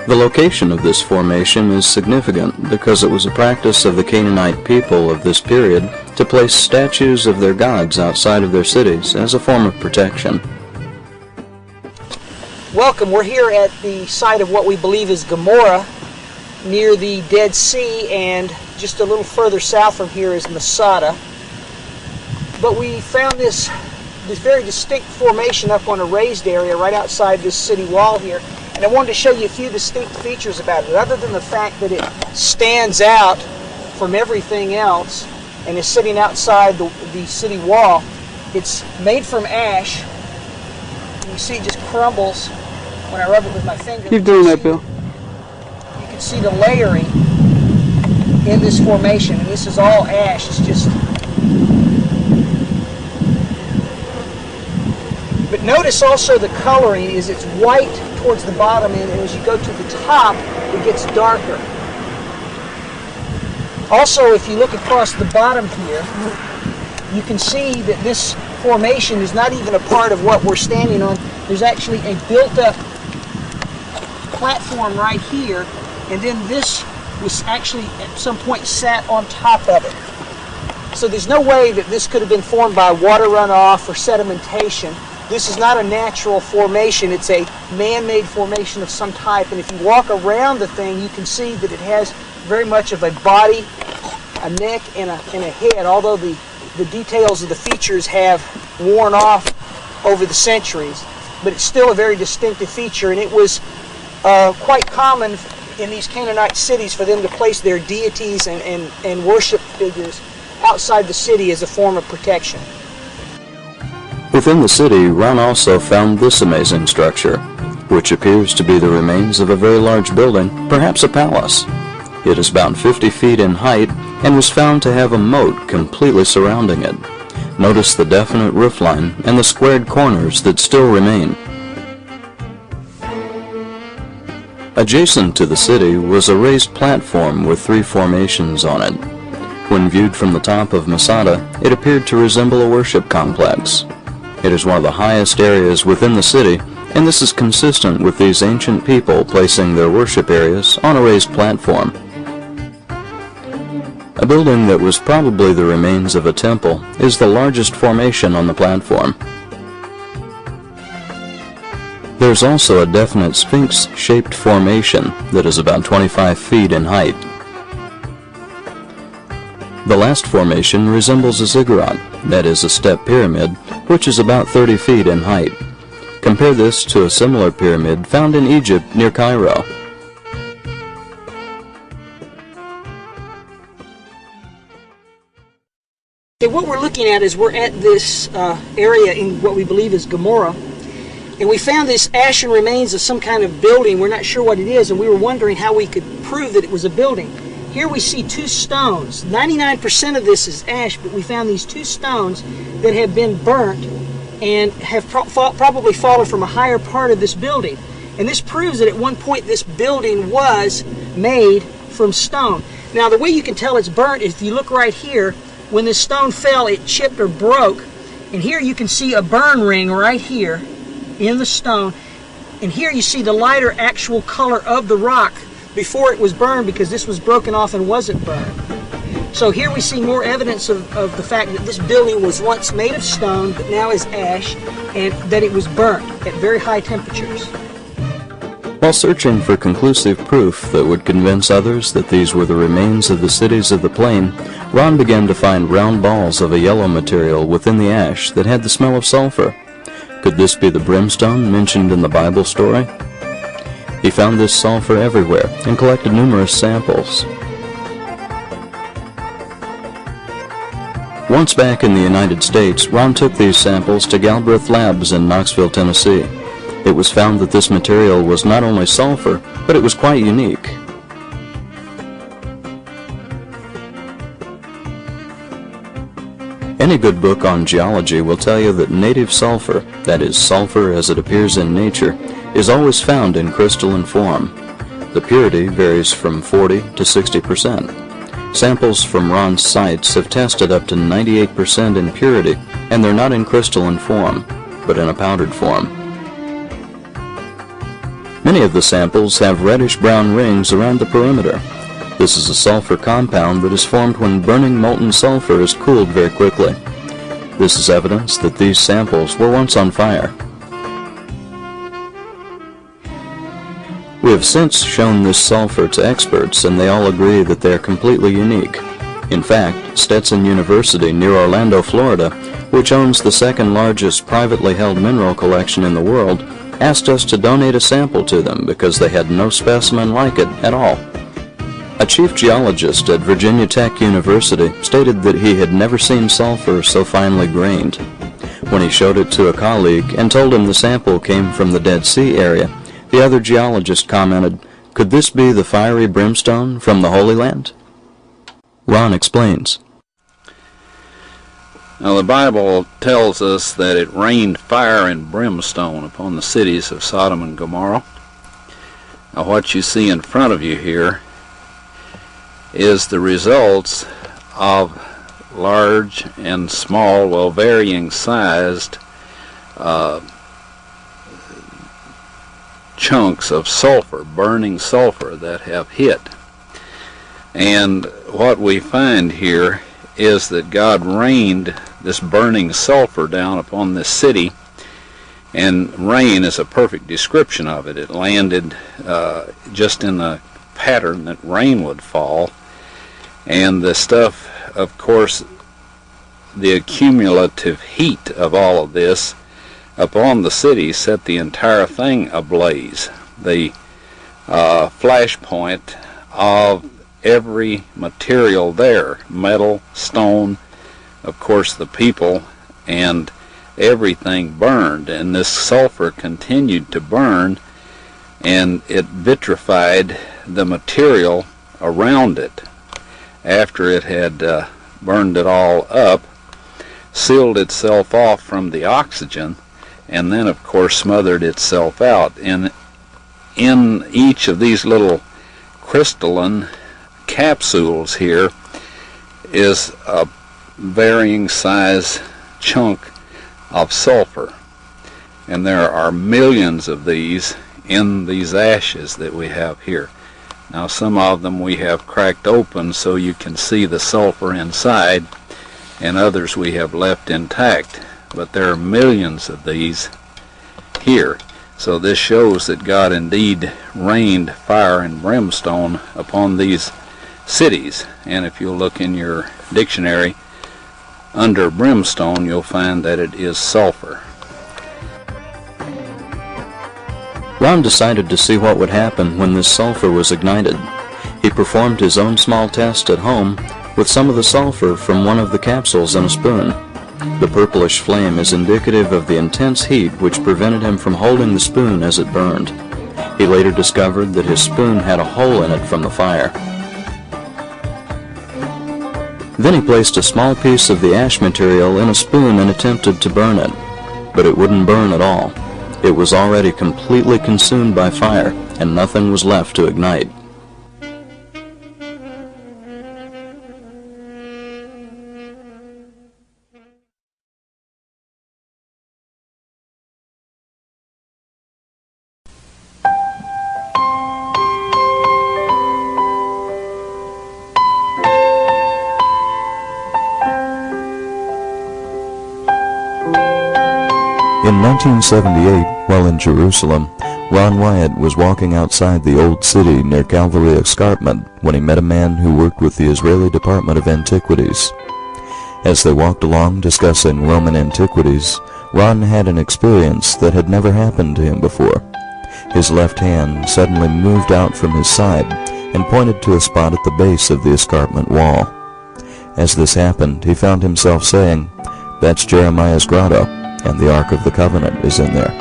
Speaker 2: The location of this formation is significant because it was a practice of the Canaanite people of this period to place statues of their gods outside of their cities as a form of protection.
Speaker 13: Welcome. We're here at the site of what we believe is Gomorrah, near the Dead Sea, and just a little further south from here is Masada. But we found this very distinct formation up on a raised area right outside this city wall here, and I wanted to show you a few distinct features about it. Other than the fact that it stands out from everything else and is sitting outside the city wall, it's made from ash. You see it just crumbles when I rub it with my finger.
Speaker 14: Keep doing that, Bill.
Speaker 13: You can see the layering in this formation, and this is all ash. It's just... But notice also the coloring is it's white towards the bottom end, and as you go to the top, it gets darker. Also, if you look across the bottom here, you can see that this formation is not even a part of what we're standing on. There's actually a built-up platform right here, and then this was actually at some point sat on top of it. So there's no way that this could have been formed by water runoff or sedimentation. This is not a natural formation. It's a man-made formation of some type, and if you walk around the thing, you can see that it has very much of a body, a neck, and a head, although the details of the features have worn off over the centuries. But it's still a very distinctive feature, and it was quite common in these Canaanite cities for them to place their deities and worship figures outside the city as a form of protection.
Speaker 2: Within the city, Ron also found this amazing structure, which appears to be the remains of a very large building, perhaps a palace. It is about 50 feet in height and was found to have a moat completely surrounding it. Notice the definite roofline and the squared corners that still remain. Adjacent to the city was a raised platform with 3 formations on it. When viewed from the top of Masada, it appeared to resemble a worship complex. It is one of the highest areas within the city, and this is consistent with these ancient people placing their worship areas on a raised platform. A building that was probably the remains of a temple is the largest formation on the platform. There's also a definite sphinx-shaped formation that is about 25 feet in height. The last formation resembles a ziggurat, that is a step pyramid, which is about 30 feet in height. Compare this to a similar pyramid found in Egypt near Cairo.
Speaker 13: Okay, what we're looking at is we're at this area in what we believe is Gomorrah, and we found this ashen remains of some kind of building. We're not sure what it is, and we were wondering how we could prove that it was a building. Here we see 2 stones. 99% of this is ash, but we found these 2 stones that have been burnt and have probably fallen from a higher part of this building. And this proves that at one point this building was made from stone. Now the way you can tell it's burnt is if you look right here, when this stone fell, it chipped or broke. And here you can see a burn ring right here in the stone. And here you see the lighter actual color of the rock before it was burned, because this was broken off and wasn't burned. So here we see more evidence of the fact that this building was once made of stone, but now is ash, and that it was burnt at very high temperatures.
Speaker 2: While searching for conclusive proof that would convince others that these were the remains of the cities of the plain, Ron began to find round balls of a yellow material within the ash that had the smell of sulfur. Could this be the brimstone mentioned in the Bible story? He found this sulfur everywhere and collected numerous samples. Once back in the United States, Ron took these samples to Galbraith Labs in Knoxville, Tennessee. It was found that this material was not only sulfur, but it was quite unique. Any good book on geology will tell you that native sulfur, that is, sulfur as it appears in nature, is always found in crystalline form. The purity varies from 40 to 60%. Samples from Ron's sites have tested up to 98% in purity, and they're not in crystalline form, but in a powdered form. Many of the samples have reddish-brown rings around the perimeter. This is a sulfur compound that is formed when burning molten sulfur is cooled very quickly. This is evidence that these samples were once on fire. We have since shown this sulfur to experts, and they all agree that they are completely unique. In fact, Stetson University near Orlando, Florida, which owns the second largest privately held mineral collection in the world, asked us to donate a sample to them because they had no specimen like it at all. A chief geologist at Virginia Tech University stated that he had never seen sulfur so finely grained. When he showed it to a colleague and told him the sample came from the Dead Sea area, the other geologist commented, "Could this be the fiery brimstone from the Holy Land?" Ron explains.
Speaker 1: Now, the Bible tells us that it rained fire and brimstone upon the cities of Sodom and Gomorrah. Now, what you see in front of you here is the results of large and small, well, varying sized chunks of sulfur, burning sulfur that have hit. And what we find here is that God rained this burning sulfur down upon this city, and rain is a perfect description of it. It landed just in the pattern that rain would fall, and the stuff, of course, the accumulative heat of all of this upon the city set the entire thing ablaze. The flashpoint of every material there, metal, stone, of course the people, and everything burned, and this sulfur continued to burn, and it vitrified the material around it after it had burned it all up, sealed itself off from the oxygen, and then of course smothered itself out. And in each of these little crystalline capsules here is a varying size chunk of sulfur, and there are millions of these in these ashes that we have here. Now, some of them we have cracked open so you can see the sulfur inside, and others we have left intact, but there are millions of these here. So this shows that God indeed rained fire and brimstone upon these cities. And if you'll look in your dictionary, under brimstone, you'll find that it is sulfur.
Speaker 2: Ron decided to see what would happen when this sulfur was ignited. He performed his own small test at home with some of the sulfur from one of the capsules in a spoon. The purplish flame is indicative of the intense heat which prevented him from holding the spoon as it burned. He later discovered that his spoon had a hole in it from the fire. Then he placed a small piece of the ash material in a spoon and attempted to burn it, but it wouldn't burn at all. It was already completely consumed by fire, and nothing was left to ignite.
Speaker 11: In 1978, while in Jerusalem, Ron Wyatt was walking outside the Old City near Calvary Escarpment when he met a man who worked with the Israeli Department of Antiquities. As they walked along discussing Roman antiquities, Ron had an experience that had never happened to him before. His left hand suddenly moved out from his side and pointed to a spot at the base of the escarpment wall. As this happened, he found himself saying, "That's Jeremiah's grotto, and the Ark of the Covenant is in there."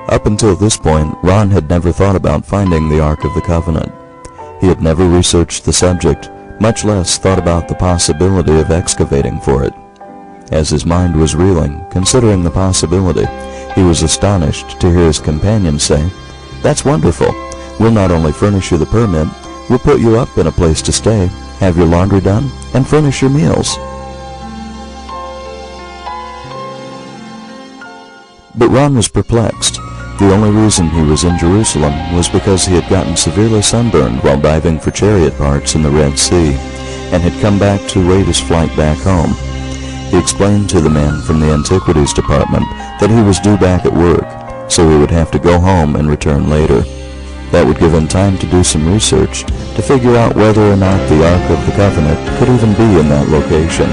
Speaker 11: Up until this point, Ron had never thought about finding the Ark of the Covenant. He had never researched the subject, much less thought about the possibility of excavating for it. As his mind was reeling, considering the possibility, he was astonished to hear his companion say, "That's wonderful. We'll not only furnish you the permit, we'll put you up in a place to stay, have your laundry done, and furnish your meals." But Ron was perplexed. The only reason he was in Jerusalem was because he had gotten severely sunburned while diving for chariot parts in the Red Sea, and had come back to wait his flight back home. He explained to the man from the Antiquities Department that he was due back at work, so he would have to go home and return later. That would give him time to do some research to figure out whether or not the Ark of the Covenant could even be in that location.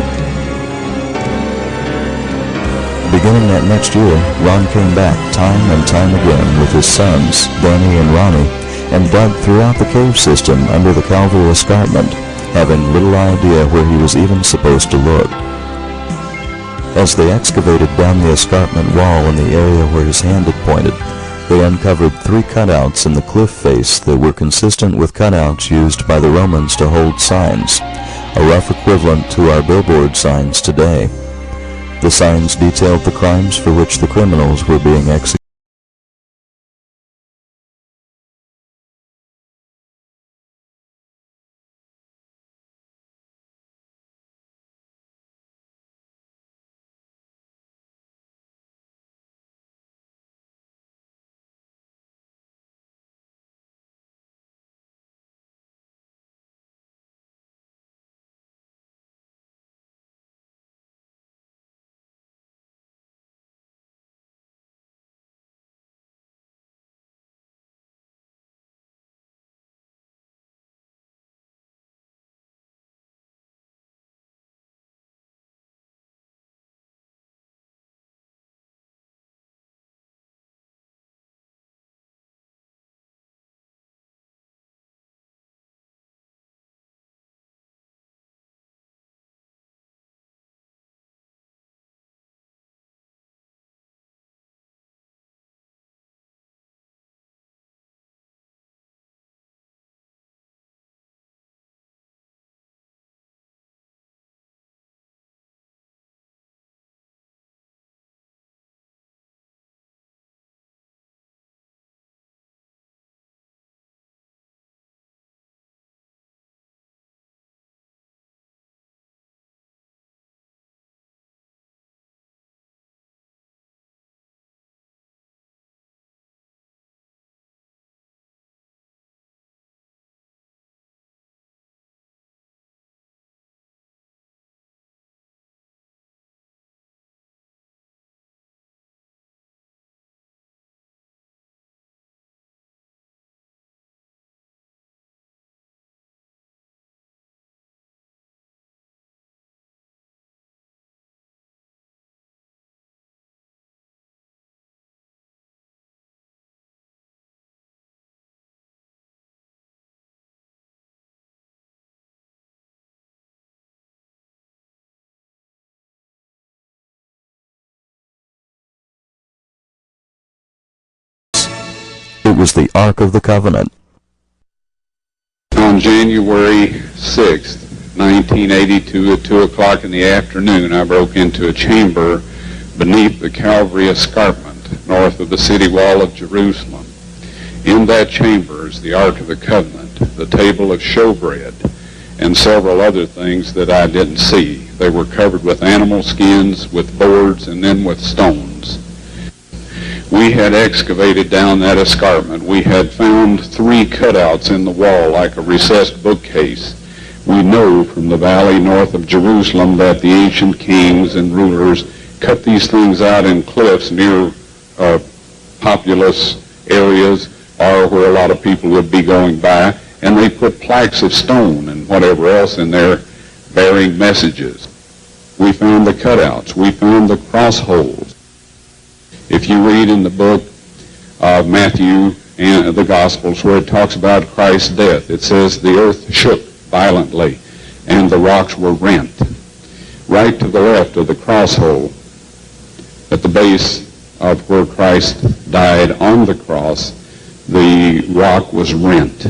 Speaker 11: Beginning that next year, Ron came back time and time again with his sons, Danny and Ronnie, and dug throughout the cave system under the Calvary Escarpment, having little idea where he was even supposed to look. As they excavated down the escarpment wall in the area where his hand had pointed, they uncovered 3 cutouts in the cliff face that were consistent with cutouts used by the Romans to hold signs, a rough equivalent to our billboard signs today. The signs detailed the crimes for which the criminals were being executed. It was the Ark of the Covenant.
Speaker 3: On January 6th, 1982, at 2 o'clock in the afternoon, I broke into a chamber beneath the Calvary Escarpment, north of the city wall of Jerusalem. In that chamber is the Ark of the Covenant, the table of showbread, and several other things that I didn't see. They were covered with animal skins, with boards, and then with stones. We had excavated down that escarpment. We had found 3 cutouts in the wall like a recessed bookcase. We know from the valley north of Jerusalem that the ancient kings and rulers cut these things out in cliffs near populous areas or where a lot of people would be going by, and they put plaques of stone and whatever else in there bearing messages. We found the cutouts. We found the cross holes. If you read in the book of Matthew and the Gospels where it talks about Christ's death, it says the earth shook violently and the rocks were rent. Right to the left of the cross hole, at the base of where Christ died on the cross, the rock was rent.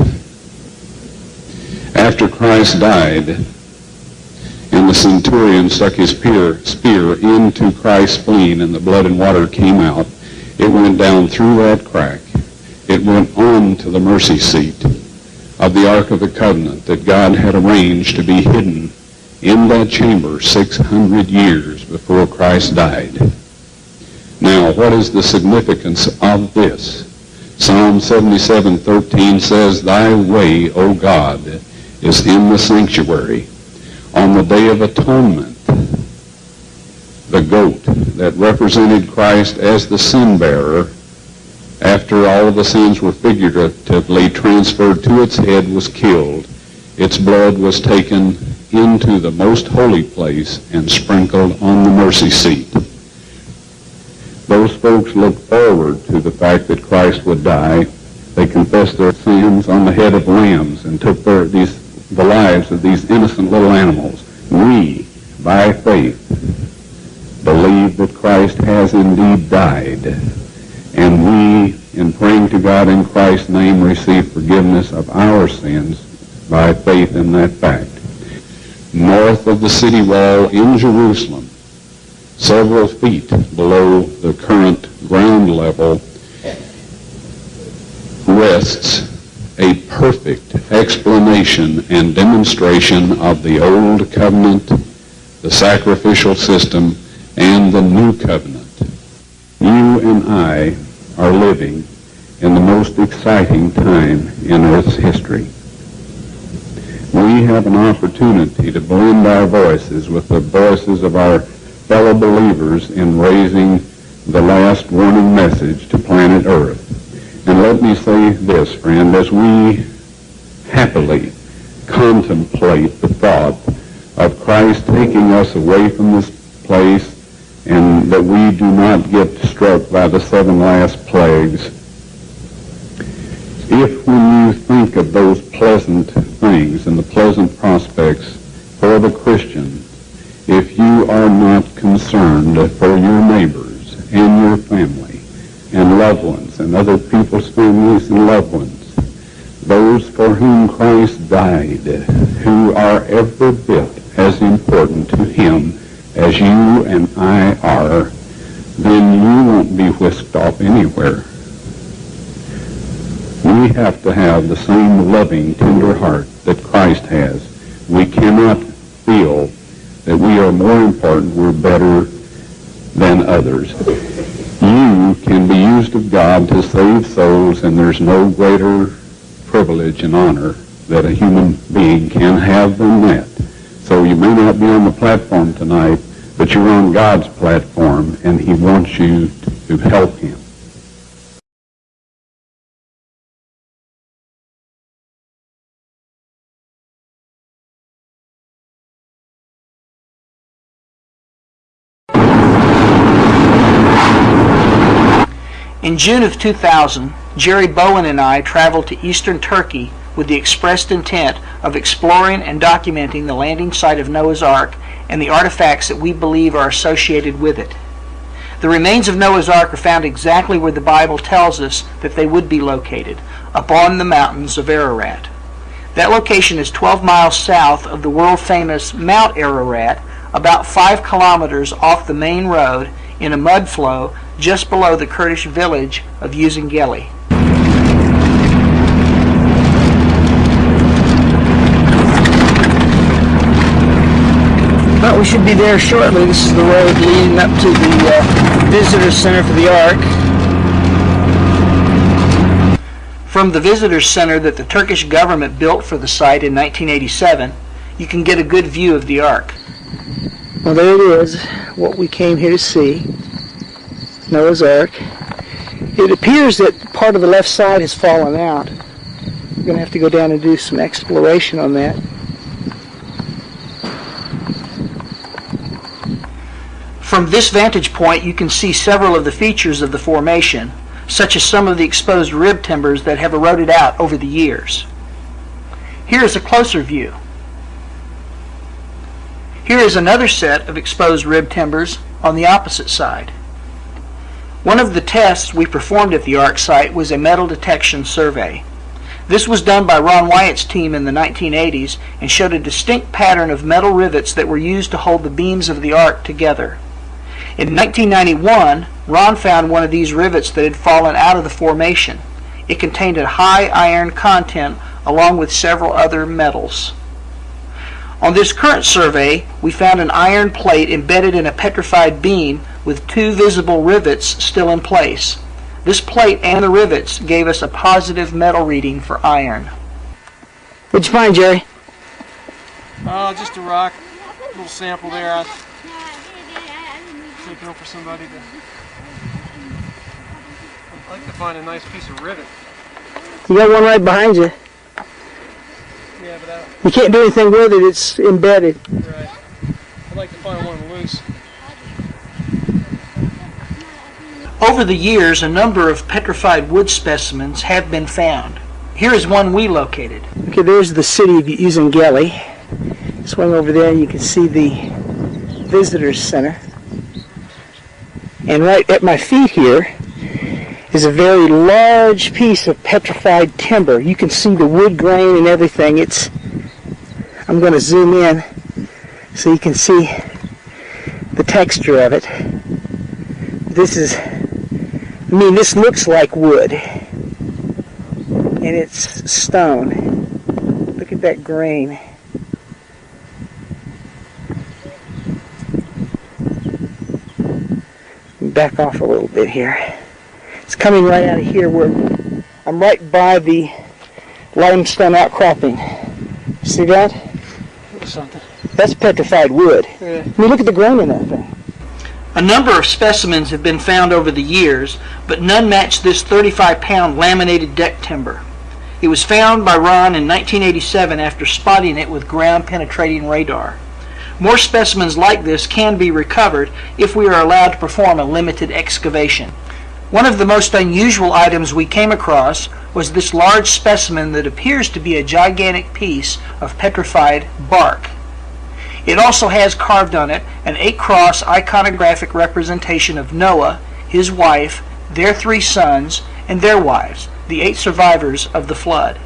Speaker 14: After Christ died, and the centurion stuck his spear into Christ's spleen, and the blood and water came out, it went down through that crack. It went on to the mercy seat of the Ark of the Covenant that God had arranged to be hidden in that chamber 600 years before Christ died. Now, what is the significance of this? Psalm 77:13 says, "Thy way, O God, is in the sanctuary." On the Day of Atonement, the goat that represented Christ as the sin bearer, after all of the sins were figuratively transferred to its head, was killed. Its blood was taken into the most holy place and sprinkled on the mercy seat. Those folks looked forward to the fact that Christ would die. They confessed their sins on the head of lambs and took the lives of these innocent little animals. We, by faith, believe that Christ has indeed died, and we, in praying to God in Christ's name, receive forgiveness of our sins by faith in that fact. North of the city wall in Jerusalem, several feet below the current ground level, rests a perfect explanation and demonstration of the Old Covenant, the sacrificial system, and the New Covenant. You and I are living in the most exciting time in Earth's history. We have an opportunity to blend our voices with the voices of our fellow believers in raising the last warning message to planet Earth. And let me say this, friend, as we happily contemplate the thought of Christ taking us away from this place, and that we do not get struck by the 7 last plagues, if when you think of those pleasant things and the pleasant prospects for the Christian, if you are not concerned for your neighbors and your family and loved ones and other people's families and loved ones, those for whom Christ died, who are every bit as important to him as you and I are, then you won't be whisked off anywhere. We have to have the same loving, tender heart that Christ has. We cannot feel that we are more important, we're better than others. You can be used of God to save souls, and there's no greater privilege and honor that a human being can have than that. So you may not be on the platform tonight, but you're on God's platform, and he wants you to help him.
Speaker 13: In June of 2000, Jerry Bowen and I traveled to eastern Turkey with the expressed intent of exploring and documenting the landing site of Noah's Ark and the artifacts that we believe are associated with it. The remains of Noah's Ark are found exactly where the Bible tells us that they would be located, upon the mountains of Ararat. That location is 12 miles south of the world-famous Mount Ararat, about 5 kilometers off the main road in a mud flow just below the Kurdish village of Uzungeli. But we should be there shortly. This is the road leading up to the Visitor Center for the Ark. From the Visitor Center that the Turkish government built for the site in 1987, you can get a good view of the Ark. Well, there it is, what we came here to see, Noah's Ark. It appears that part of the left side has fallen out. We're going to have to go down and do some exploration on that. From this vantage point, you can see several of the features of the formation, such as some of the exposed rib timbers that have eroded out over the years. Here is a closer view. Here is another set of exposed rib timbers on the opposite side. One of the tests we performed at the Ark site was a metal detection survey. This was done by Ron Wyatt's team in the 1980s and showed a distinct pattern of metal rivets that were used to hold the beams of the ark together. In 1991, Ron found one of these rivets that had fallen out of the formation. It contained a high iron content along with several other metals. On this current survey, we found an iron plate embedded in a petrified beam with 2 visible rivets still in place. This plate and the rivets gave us a positive metal reading for iron. What'd you find, Jerry?
Speaker 15: Just a rock, little sample there. I taking for somebody to. I'd like to find a nice piece of rivet.
Speaker 13: You got one right behind you.
Speaker 15: Yeah, but
Speaker 13: you can't do anything with it. It's embedded.
Speaker 15: Right. I'd like to find one loose.
Speaker 13: Over the years, a number of petrified wood specimens have been found. Here is one we located. Okay, there's the city of Uzungeli. Swing over there and you can see the visitor's center. And right at my feet here is a very large piece of petrified timber. You can see the wood grain and everything. I'm going to zoom in so you can see the texture of it. This looks like wood, and it's stone. Look at that grain. Back off a little bit here. It's coming right out of here where I'm right by the limestone outcropping. See that?
Speaker 15: Something.
Speaker 13: That's petrified wood.
Speaker 15: Yeah.
Speaker 13: I mean, look at the grain in that thing. A number of specimens have been found over the years, but none match this 35-pound laminated deck timber. It was found by Ron in 1987 after spotting it with ground-penetrating radar. More specimens like this can be recovered if we are allowed to perform a limited excavation. One of the most unusual items we came across was this large specimen that appears to be a gigantic piece of petrified bark. It also has carved on it an 8-cross iconographic representation of Noah, his wife, their 3 sons, and their wives, the 8 survivors of the flood.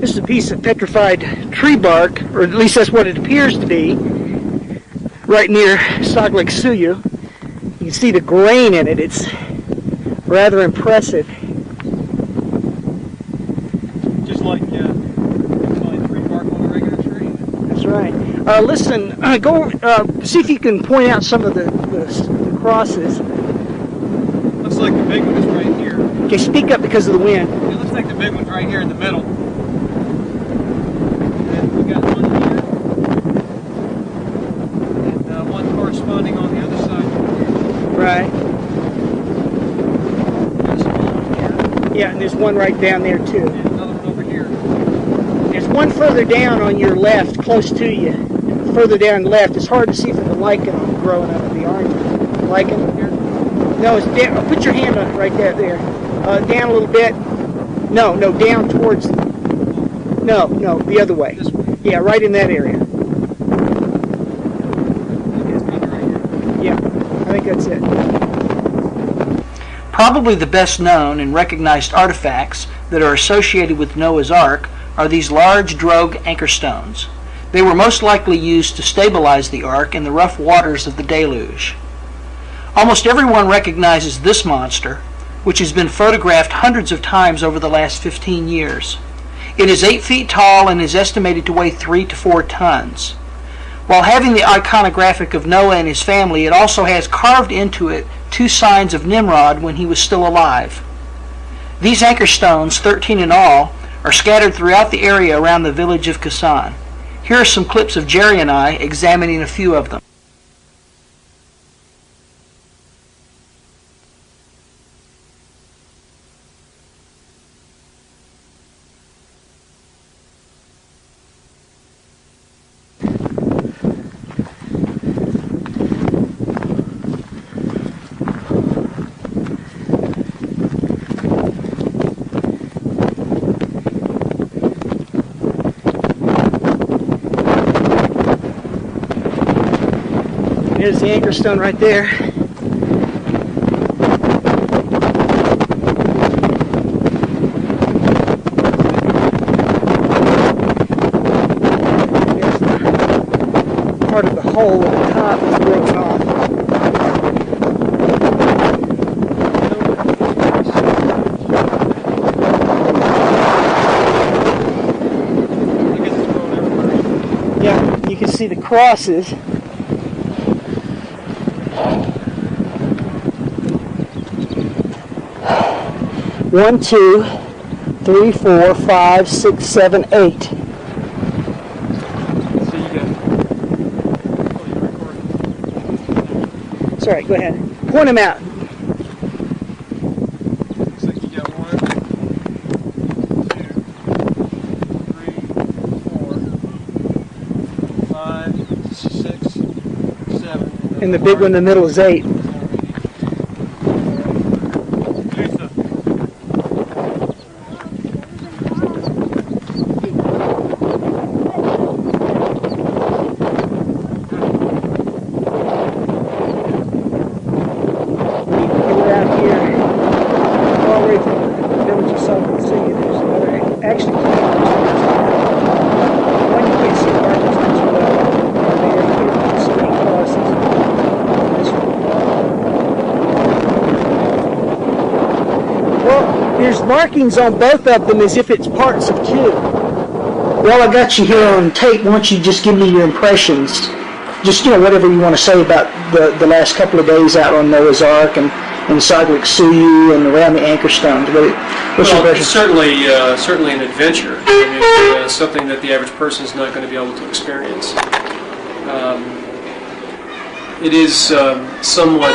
Speaker 13: This is a piece of petrified tree bark, or at least that's what it appears to be, right near Saglik Suyu. You can see the grain in it. It's rather impressive.
Speaker 15: Just like tree bark on a regular tree.
Speaker 13: That's right. Listen, go see if you can point out some of the crosses.
Speaker 15: Looks like the big one is right here.
Speaker 13: Okay, speak up because of the wind.
Speaker 15: It looks like the big one's right here in the middle. And we got one here. And one corresponding on the other side.
Speaker 13: Right. Yeah, and there's one right down there too.
Speaker 15: And another one over here.
Speaker 13: There's one further down on your left, close to you. Further down left. It's hard to see from the lichen growing up in the orange. Lichen here? No, it's down. Put your hand on it right there. Down a little bit. No, down towards. No, the other way.
Speaker 15: This way.
Speaker 13: Yeah, right in that area. Yeah, I think that's it. Probably the best known and recognized artifacts that are associated with Noah's Ark are these large drogue anchor stones. They were most likely used to stabilize the ark in the rough waters of the deluge. Almost everyone recognizes this monster, which has been photographed hundreds of times over the last 15 years. It is 8 feet tall and is estimated to weigh 3 to 4 tons. While having the iconographic of Noah and his family, it also has carved into it 2 signs of Nimrod when he was still alive. These anchor stones, 13 in all, are scattered throughout the area around the village of Kasan. Here are some clips of Jerry and I examining a few of them. There's the anchor stone right there. part of the hole at the top is broken off. Yeah, you can see the crosses. One, 2, 3, 4, 5, 6, 7, 8.
Speaker 15: So you got.
Speaker 13: It's all right. Go ahead. Point them out.
Speaker 15: Looks like you got 1, 2, 3, 4, 5, 6, 7.
Speaker 13: And the big one in the middle is 8. There's markings on both of them as if it's parts of two. Well, I got you here on tape. Why don't you just give me your impressions? Just, whatever you want to say about the last couple of days out on Noah's Ark and Saglik Suyu and around the anchor stones. What's your impression?
Speaker 15: It's certainly an adventure. It's something that the average person is not going to be able to experience. It is somewhat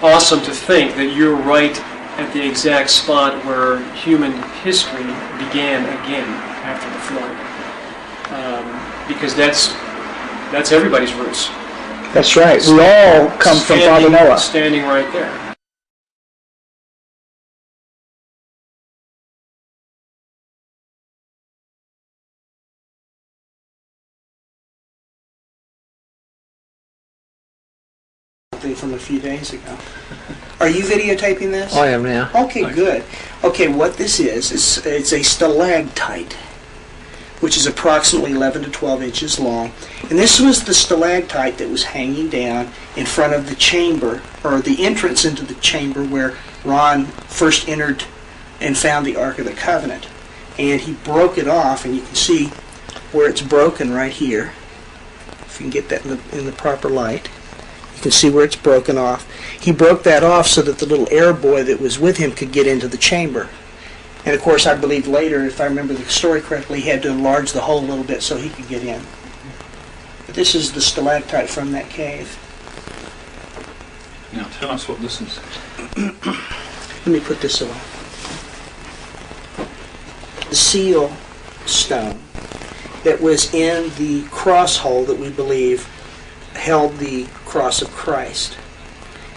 Speaker 15: awesome to think that you're right at the exact spot where human history began again after the flood, because that's everybody's roots.
Speaker 13: That's right. We all come from Father Noah.
Speaker 15: Standing right there.
Speaker 13: From a few days ago. Are you videotaping this?
Speaker 16: I am now.
Speaker 13: Okay, good. Okay, what this is it's a stalactite, which is approximately 11 to 12 inches long. And this was the stalactite that was hanging down in front of the chamber, or the entrance into the chamber where Ron first entered and found the Ark of the Covenant. And he broke it off, and you can see where it's broken right here. If you can get that in the proper light. You can see where it's broken off. He broke that off so that the little air boy that was with him could get into the chamber. And of course, I believe later, if I remember the story correctly, he had to enlarge the hole a little bit so he could get in. But this is the stalactite from that cave.
Speaker 15: Now tell us what this is.
Speaker 13: Let me put this away. The seal stone that was in the cross hole that we believe held the cross of Christ.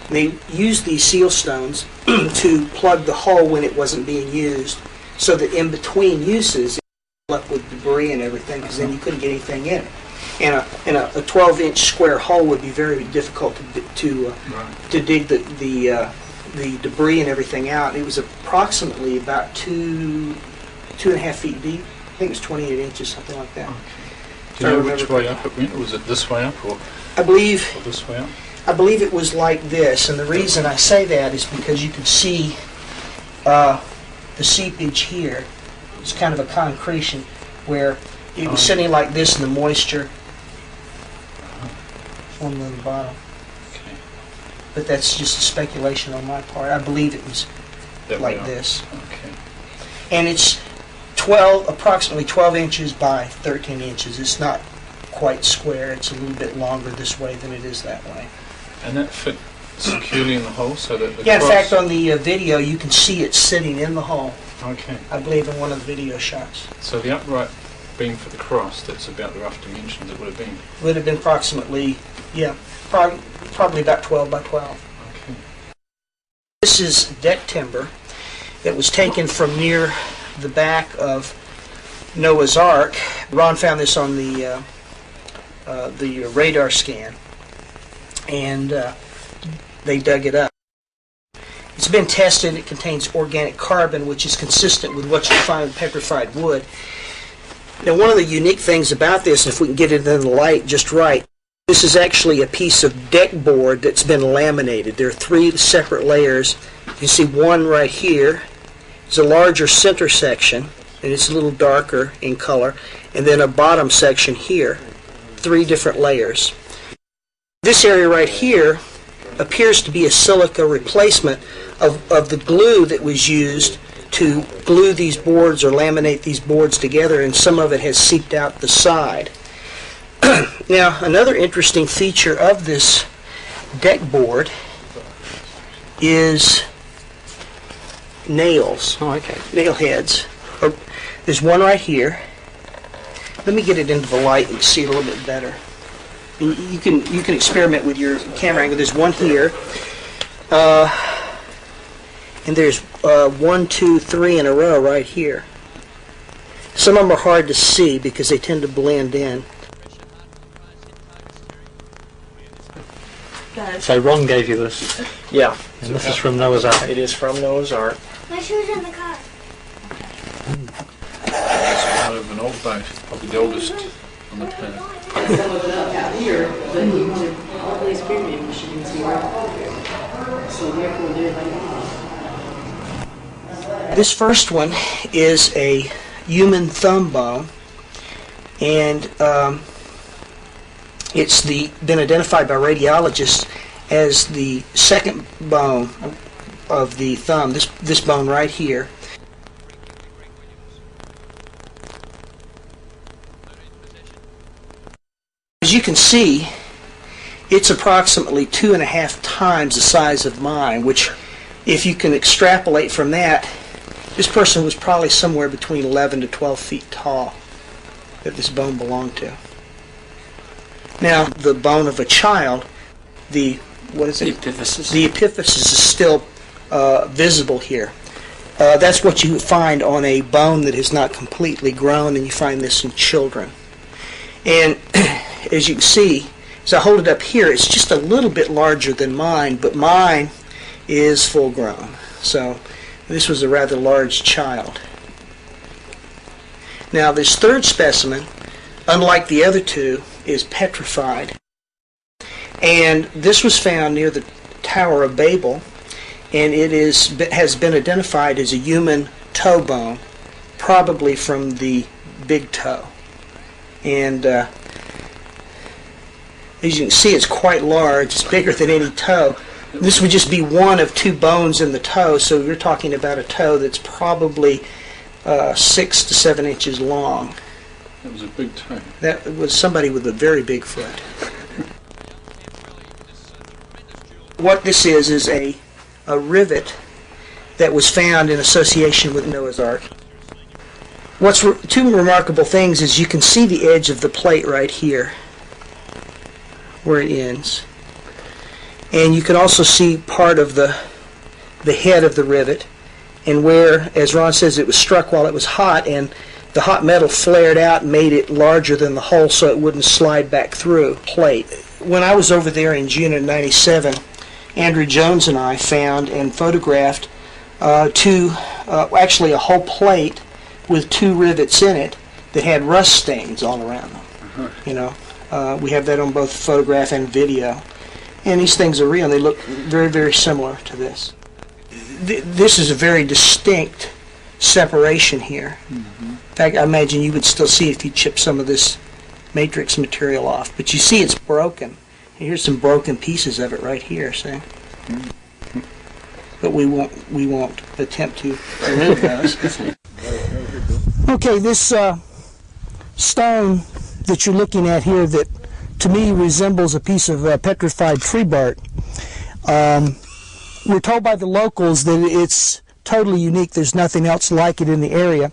Speaker 13: And they used these seal stones to plug the hole when it wasn't being used, so that in between uses it was up with debris and everything, because then you couldn't get anything in it. And a 12-inch square hole would be very difficult to dig the debris and everything out. It was approximately about 2.5 feet deep. I think it was 28 inches, something like that.
Speaker 15: Do you know which way up it went? Was it this way up or this way up?
Speaker 13: I believe it was like this, and the reason I say that is because you can see the seepage here. It's kind of a concretion where it was sitting like this in the moisture on the bottom.
Speaker 15: Okay.
Speaker 13: But that's just a speculation on my part. I believe it was like this.
Speaker 15: Okay.
Speaker 13: And it's approximately 12 inches by 13 inches. It's not quite square. It's a little bit longer this way than it is that way.
Speaker 15: And that fit securely in the hole so that the
Speaker 13: in fact, on the video, you can see it sitting in the hole.
Speaker 15: Okay.
Speaker 13: I believe in one of the video shots.
Speaker 15: So the upright beam for the cross, that's about the rough dimensions it would have been.
Speaker 13: Would have been approximately, probably about 12 by 12.
Speaker 15: Okay.
Speaker 13: This is deck timber that was taken from near the back of Noah's Ark. Ron found this on the radar scan, and they dug it up. It's been tested. It contains organic carbon, which is consistent with what you find in petrified wood. Now, one of the unique things about this, if we can get it in the light just right, this is actually a piece of deck board that's been laminated. There are 3 separate layers. You can see one right here. It's a larger center section, and it's a little darker in color, and then a bottom section here. 3 different layers. This area right here appears to be a silica replacement of the glue that was used to glue these boards or laminate these boards together, and some of it has seeped out the side. Now, another interesting feature of this deck board is nails. Oh, okay. Nail heads. There's one right here. Let me get it into the light and see it a little bit better. And you can experiment with your camera angle. There's one here. And there's 1, 2, 3 in a row right here. Some of them are hard to see because they tend to blend in.
Speaker 16: So Ron gave you this?
Speaker 15: Yeah.
Speaker 16: And this is from Noah's Ark?
Speaker 15: It is from Noah's Ark.
Speaker 17: My shoes in the car.
Speaker 18: It's part of an old boat, probably the oldest on the planet.
Speaker 13: Some of it up out here, but he wanted all these period machines here. So therefore there they are. This first one is a human thumb bone, and it's been identified by radiologists as the second bone of the thumb, this bone right here. As you can see, it's approximately 2.5 times the size of mine, which, if you can extrapolate from that, this person was probably somewhere between 11 to 12 feet tall that this bone belonged to. Now, the bone of a child, what is it? The epiphysis. The epiphysis is still visible here. That's what you find on a bone that is not completely grown, and you find this in children. And as you can see, as I hold it up here, it's just a little bit larger than mine, but mine is full grown. So this was a rather large child. Now, this third specimen, unlike the other two, is petrified. And this was found near the Tower of Babel, and it has been identified as a human toe bone, probably from the big toe. And as you can see, it's quite large. It's bigger than any toe. This would just be one of 2 bones in the toe, so you're talking about a toe that's probably 6 to 7 inches long.
Speaker 18: That was a big toe.
Speaker 13: That was somebody with a very big foot. What this is a rivet that was found in association with Noah's Ark. What's 2 remarkable things is you can see the edge of the plate right here, where it ends. And you can also see part of the head of the rivet, and where, as Ron says, it was struck while it was hot, and the hot metal flared out and made it larger than the hole so it wouldn't slide back through plate. When I was over there in June of '97, Andrew Jones and I found and photographed actually a whole plate with 2 rivets in it that had rust stains all around them. You know, we have that on both photograph and video. And these things are real, and they look very, very similar to this. This is a very distinct separation here. In fact, I imagine you would still see it if you chipped some of this matrix material off. But you see it's broken. And here's some broken pieces of it right here, see? But we won't attempt to remove those. Okay, this stone that you're looking at here that to me resembles a piece of petrified tree bark. We're told by the locals that it's totally unique. There's nothing else like it in the area.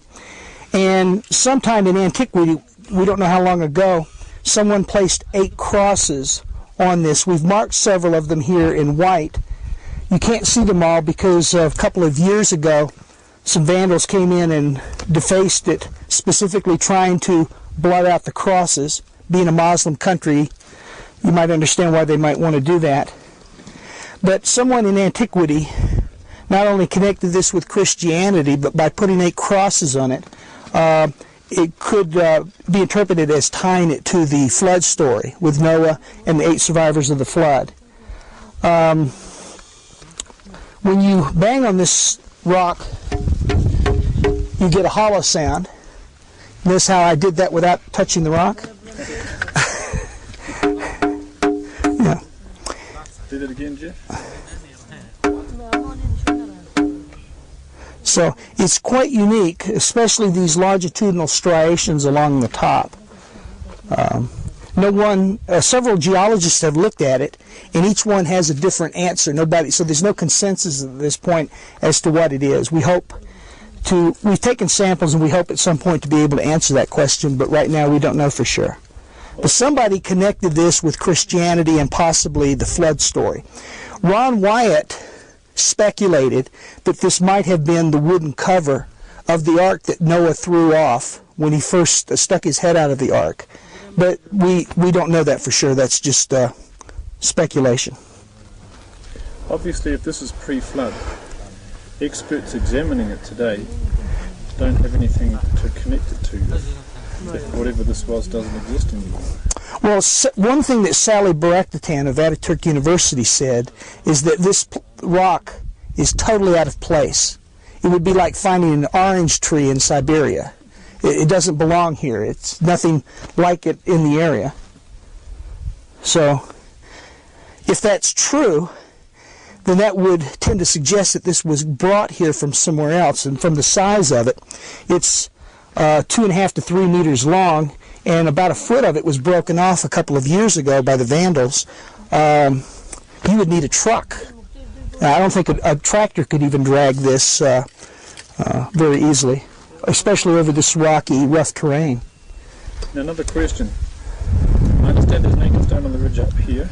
Speaker 13: And sometime in antiquity, we don't know how long ago, someone placed 8 crosses on this. We've marked several of them here in white. You can't see them all because a couple of years ago, some vandals came in and defaced it, specifically trying to blot out the crosses. Being a Muslim country, you might understand why they might want to do that. But someone in antiquity not only connected this with Christianity, but by putting 8 crosses on it,
Speaker 17: it could be interpreted as tying it to the flood story with Noah and the 8 survivors of the flood. When you bang on this rock, you get a hollow sound. Notice how I did that without touching the rock? Yeah.
Speaker 18: Did it again, Jeff?
Speaker 17: So it's quite unique, especially these longitudinal striations along the top. Several geologists have looked at it, and each one has a different answer. So there's no consensus at this point as to what it is. We've taken samples, and we hope at some point to be able to answer that question, but right now we don't know for sure. But somebody connected this with Christianity and possibly the flood story. Ron Wyatt speculated that this might have been the wooden cover of the ark that Noah threw off when he first stuck his head out of the ark. But we don't know that for sure. That's just speculation.
Speaker 18: Obviously, if this is pre-flood, experts examining it today don't have anything to connect it to if whatever this was doesn't exist anymore.
Speaker 17: Well, one thing that Sally Baraktan of Ataturk University said is that this rock is totally out of place. It would be like finding an orange tree in Siberia. It doesn't belong here. It's nothing like it in the area. So, if that's true, then that would tend to suggest that this was brought here from somewhere else. And from the size of it, it's 2.5 to 3 meters long, and about a foot of it was broken off a couple of years ago by the Vandals. You would need a truck. I don't think a tractor could even drag this very easily, especially over this rocky, rough terrain.
Speaker 18: Now, another question. I understand there's an anchor stone on the ridge up here.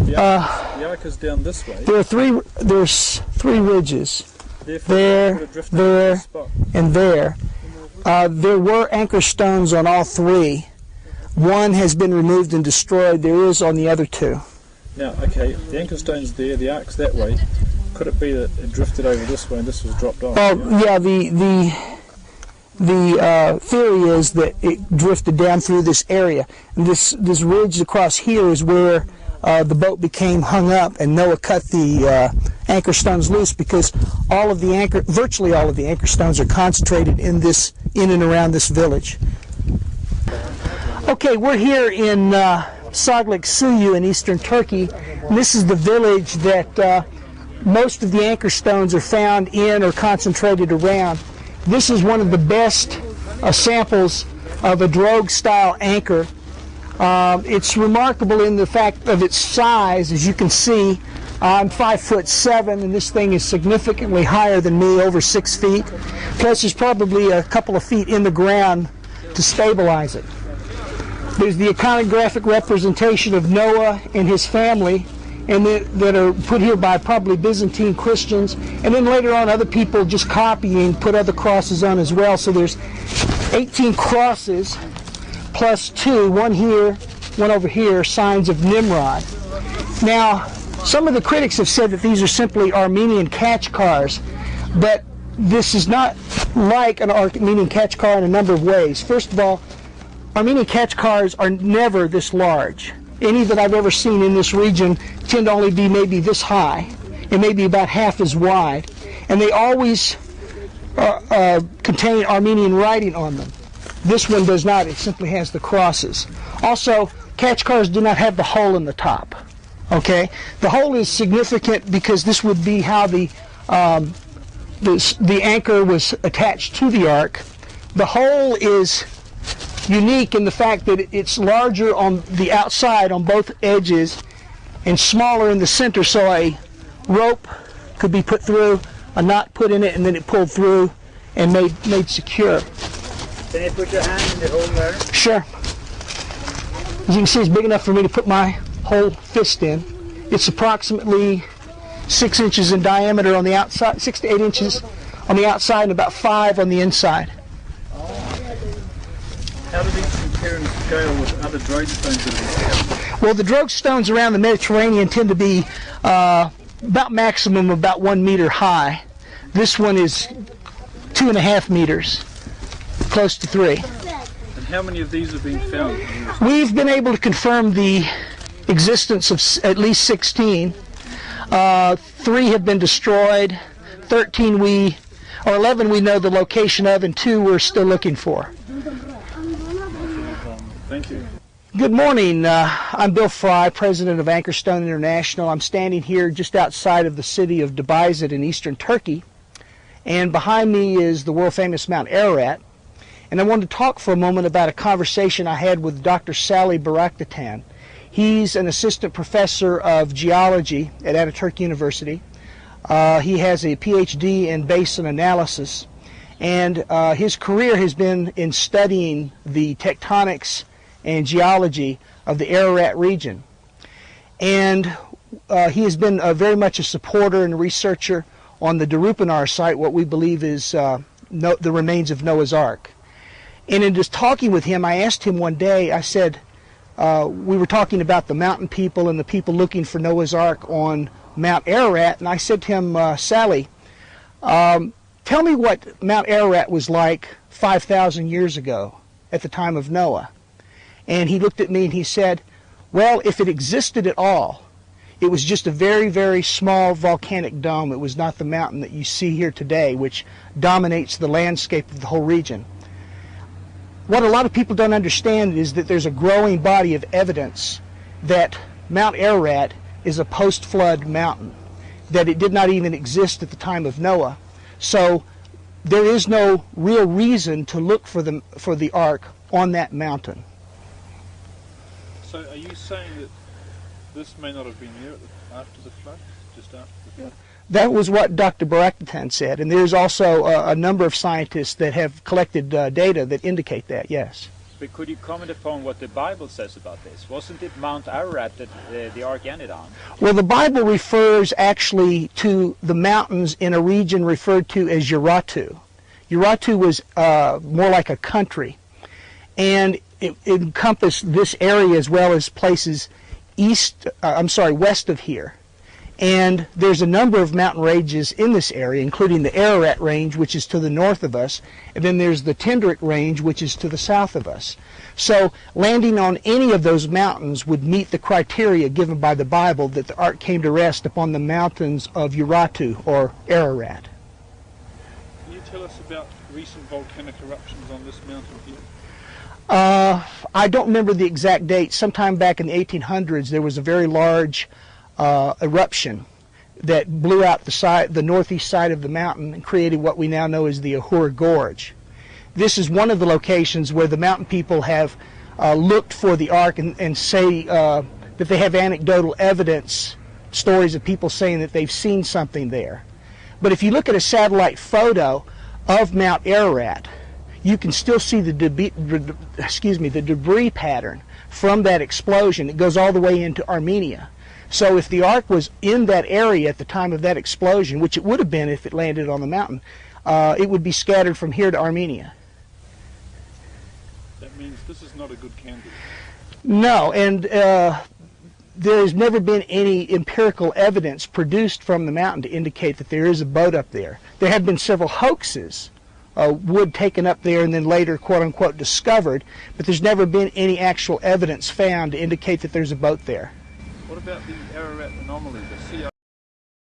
Speaker 18: The ark is down this way.
Speaker 17: There's three ridges. There, and there. There were anchor stones on all 3. One has been removed and destroyed. There is on the other 2.
Speaker 18: Now, okay, the anchor stone's there, the ark's that way. Could it be that it drifted over this way and this was dropped off?
Speaker 17: Yeah, the theory is that it drifted down through this area. And this ridge across here is where the boat became hung up, and Noah cut the anchor stones loose because virtually all of the anchor stones are concentrated in and around this village. Okay, we're here in Saglik Suyu in eastern Turkey. And this is the village that most of the anchor stones are found in or concentrated around. This is one of the best samples of a drogue-style anchor. It's remarkable in the fact of its size. As you can see, I'm 5'7", and this thing is significantly higher than me, over 6 feet. Plus, there's probably a couple of feet in the ground to stabilize it. There's the iconographic representation of Noah and his family, and that are put here by probably Byzantine Christians, and then later on other people just copying put other crosses on as well. So there's 18 crosses plus 2, one here, one over here, signs of Nimrod. Now, some of the critics have said that these are simply Armenian Khachkars, but this is not like an Armenian Khachkar in a number of ways. First of all, Armenian Khachkars are never this large. Any that I've ever seen in this region tend to only be maybe this high and maybe about half as wide. And they always contain Armenian writing on them. This one does not. It simply has the crosses. Also, Khachkars do not have the hole in the top. Okay? The hole is significant because this would be how the anchor was attached to the ark. The hole is unique in the fact that it's larger on the outside on both edges and smaller in the center, so a rope could be put through, a knot put in it, and then it pulled through and made secure.
Speaker 16: Can you put your hand in the hole there?
Speaker 17: Sure. As you can see, it's big enough for me to put my whole fist in. It's approximately 6 inches in diameter on the outside, 6 to 8 inches on the outside, and about 5 on the inside.
Speaker 18: How do these compare in scale with other drogue stones that have been found?
Speaker 17: Well, the drogue stones around the Mediterranean tend to be about maximum about 1 meter high. This one is 2.5 meters. close to 3.
Speaker 18: And how many of these have been found?
Speaker 17: We've been able to confirm the existence of at least 16. 3 have been destroyed. 11 we know the location of, and 2 we're still looking for.
Speaker 18: Thank you.
Speaker 17: Good morning. I'm Bill Fry, president of Anchorstone International. I'm standing here just outside of the city of Debayzit in eastern Turkey. And behind me is the world-famous Mount Ararat. And I wanted to talk for a moment about a conversation I had with Dr. Salih Bayraktar. He's an assistant professor of geology at Ataturk University. He has a PhD in basin analysis. And his career has been in studying the tectonics and geology of the Ararat region. And he has been very much a supporter and a researcher on the Darupanar site, what we believe is the remains of Noah's Ark. And in just talking with him, I asked him one day, I said, we were talking about the mountain people and the people looking for Noah's Ark on Mount Ararat, and I said to him, Sally, tell me what Mount Ararat was like 5,000 years ago at the time of Noah. And he looked at me and he said, well, if it existed at all, it was just a very, very small volcanic dome. It was not the mountain that you see here today, which dominates the landscape of the whole region. What a lot of people don't understand is that there's a growing body of evidence that Mount Ararat is a post-flood mountain, that it did not even exist at the time of Noah. So there is no real reason to look for the Ark on that mountain.
Speaker 18: So are you saying that this may not have been there after the flood, just after the flood?
Speaker 17: That was what Dr. Bayraktar said, and there's also a number of scientists that have collected data that indicate that, yes.
Speaker 19: But could you comment upon what the Bible says about this? Wasn't it Mount Ararat that the Ark ended on?
Speaker 17: Well, the Bible refers actually to the mountains in a region referred to as Urartu. Urartu was more like a country, and it encompassed this area as well as places west of here. And there's a number of mountain ranges in this area, including the Ararat Range, which is to the north of us, and then there's the Tendrik Range, which is to the south of us. So landing on any of those mountains would meet the criteria given by the Bible that the Ark came to rest upon the mountains of Urartu, or Ararat.
Speaker 18: Can you tell us about recent volcanic eruptions on this mountain here?
Speaker 17: I don't remember the exact date. Sometime back in the 1800s, there was a very large eruption that blew out the northeast side of the mountain and created what we now know as the Ahura Gorge. This is one of the locations where the mountain people have looked for the Ark and say that they have anecdotal evidence, stories of people saying that they've seen something there. But if you look at a satellite photo of Mount Ararat, you can still see the debris pattern from that explosion. It goes all the way into Armenia. So if the Ark was in that area at the time of that explosion, which it would have been if it landed on the mountain, it would be scattered from here to Armenia.
Speaker 18: That means this is not a good candidate.
Speaker 17: No, and there's never been any empirical evidence produced from the mountain to indicate that there is a boat up there. There have been several hoaxes, wood taken up there and then later, quote-unquote, discovered, but there's never been any actual evidence found to indicate that there's a boat there.
Speaker 18: What about the Ararat anomaly, the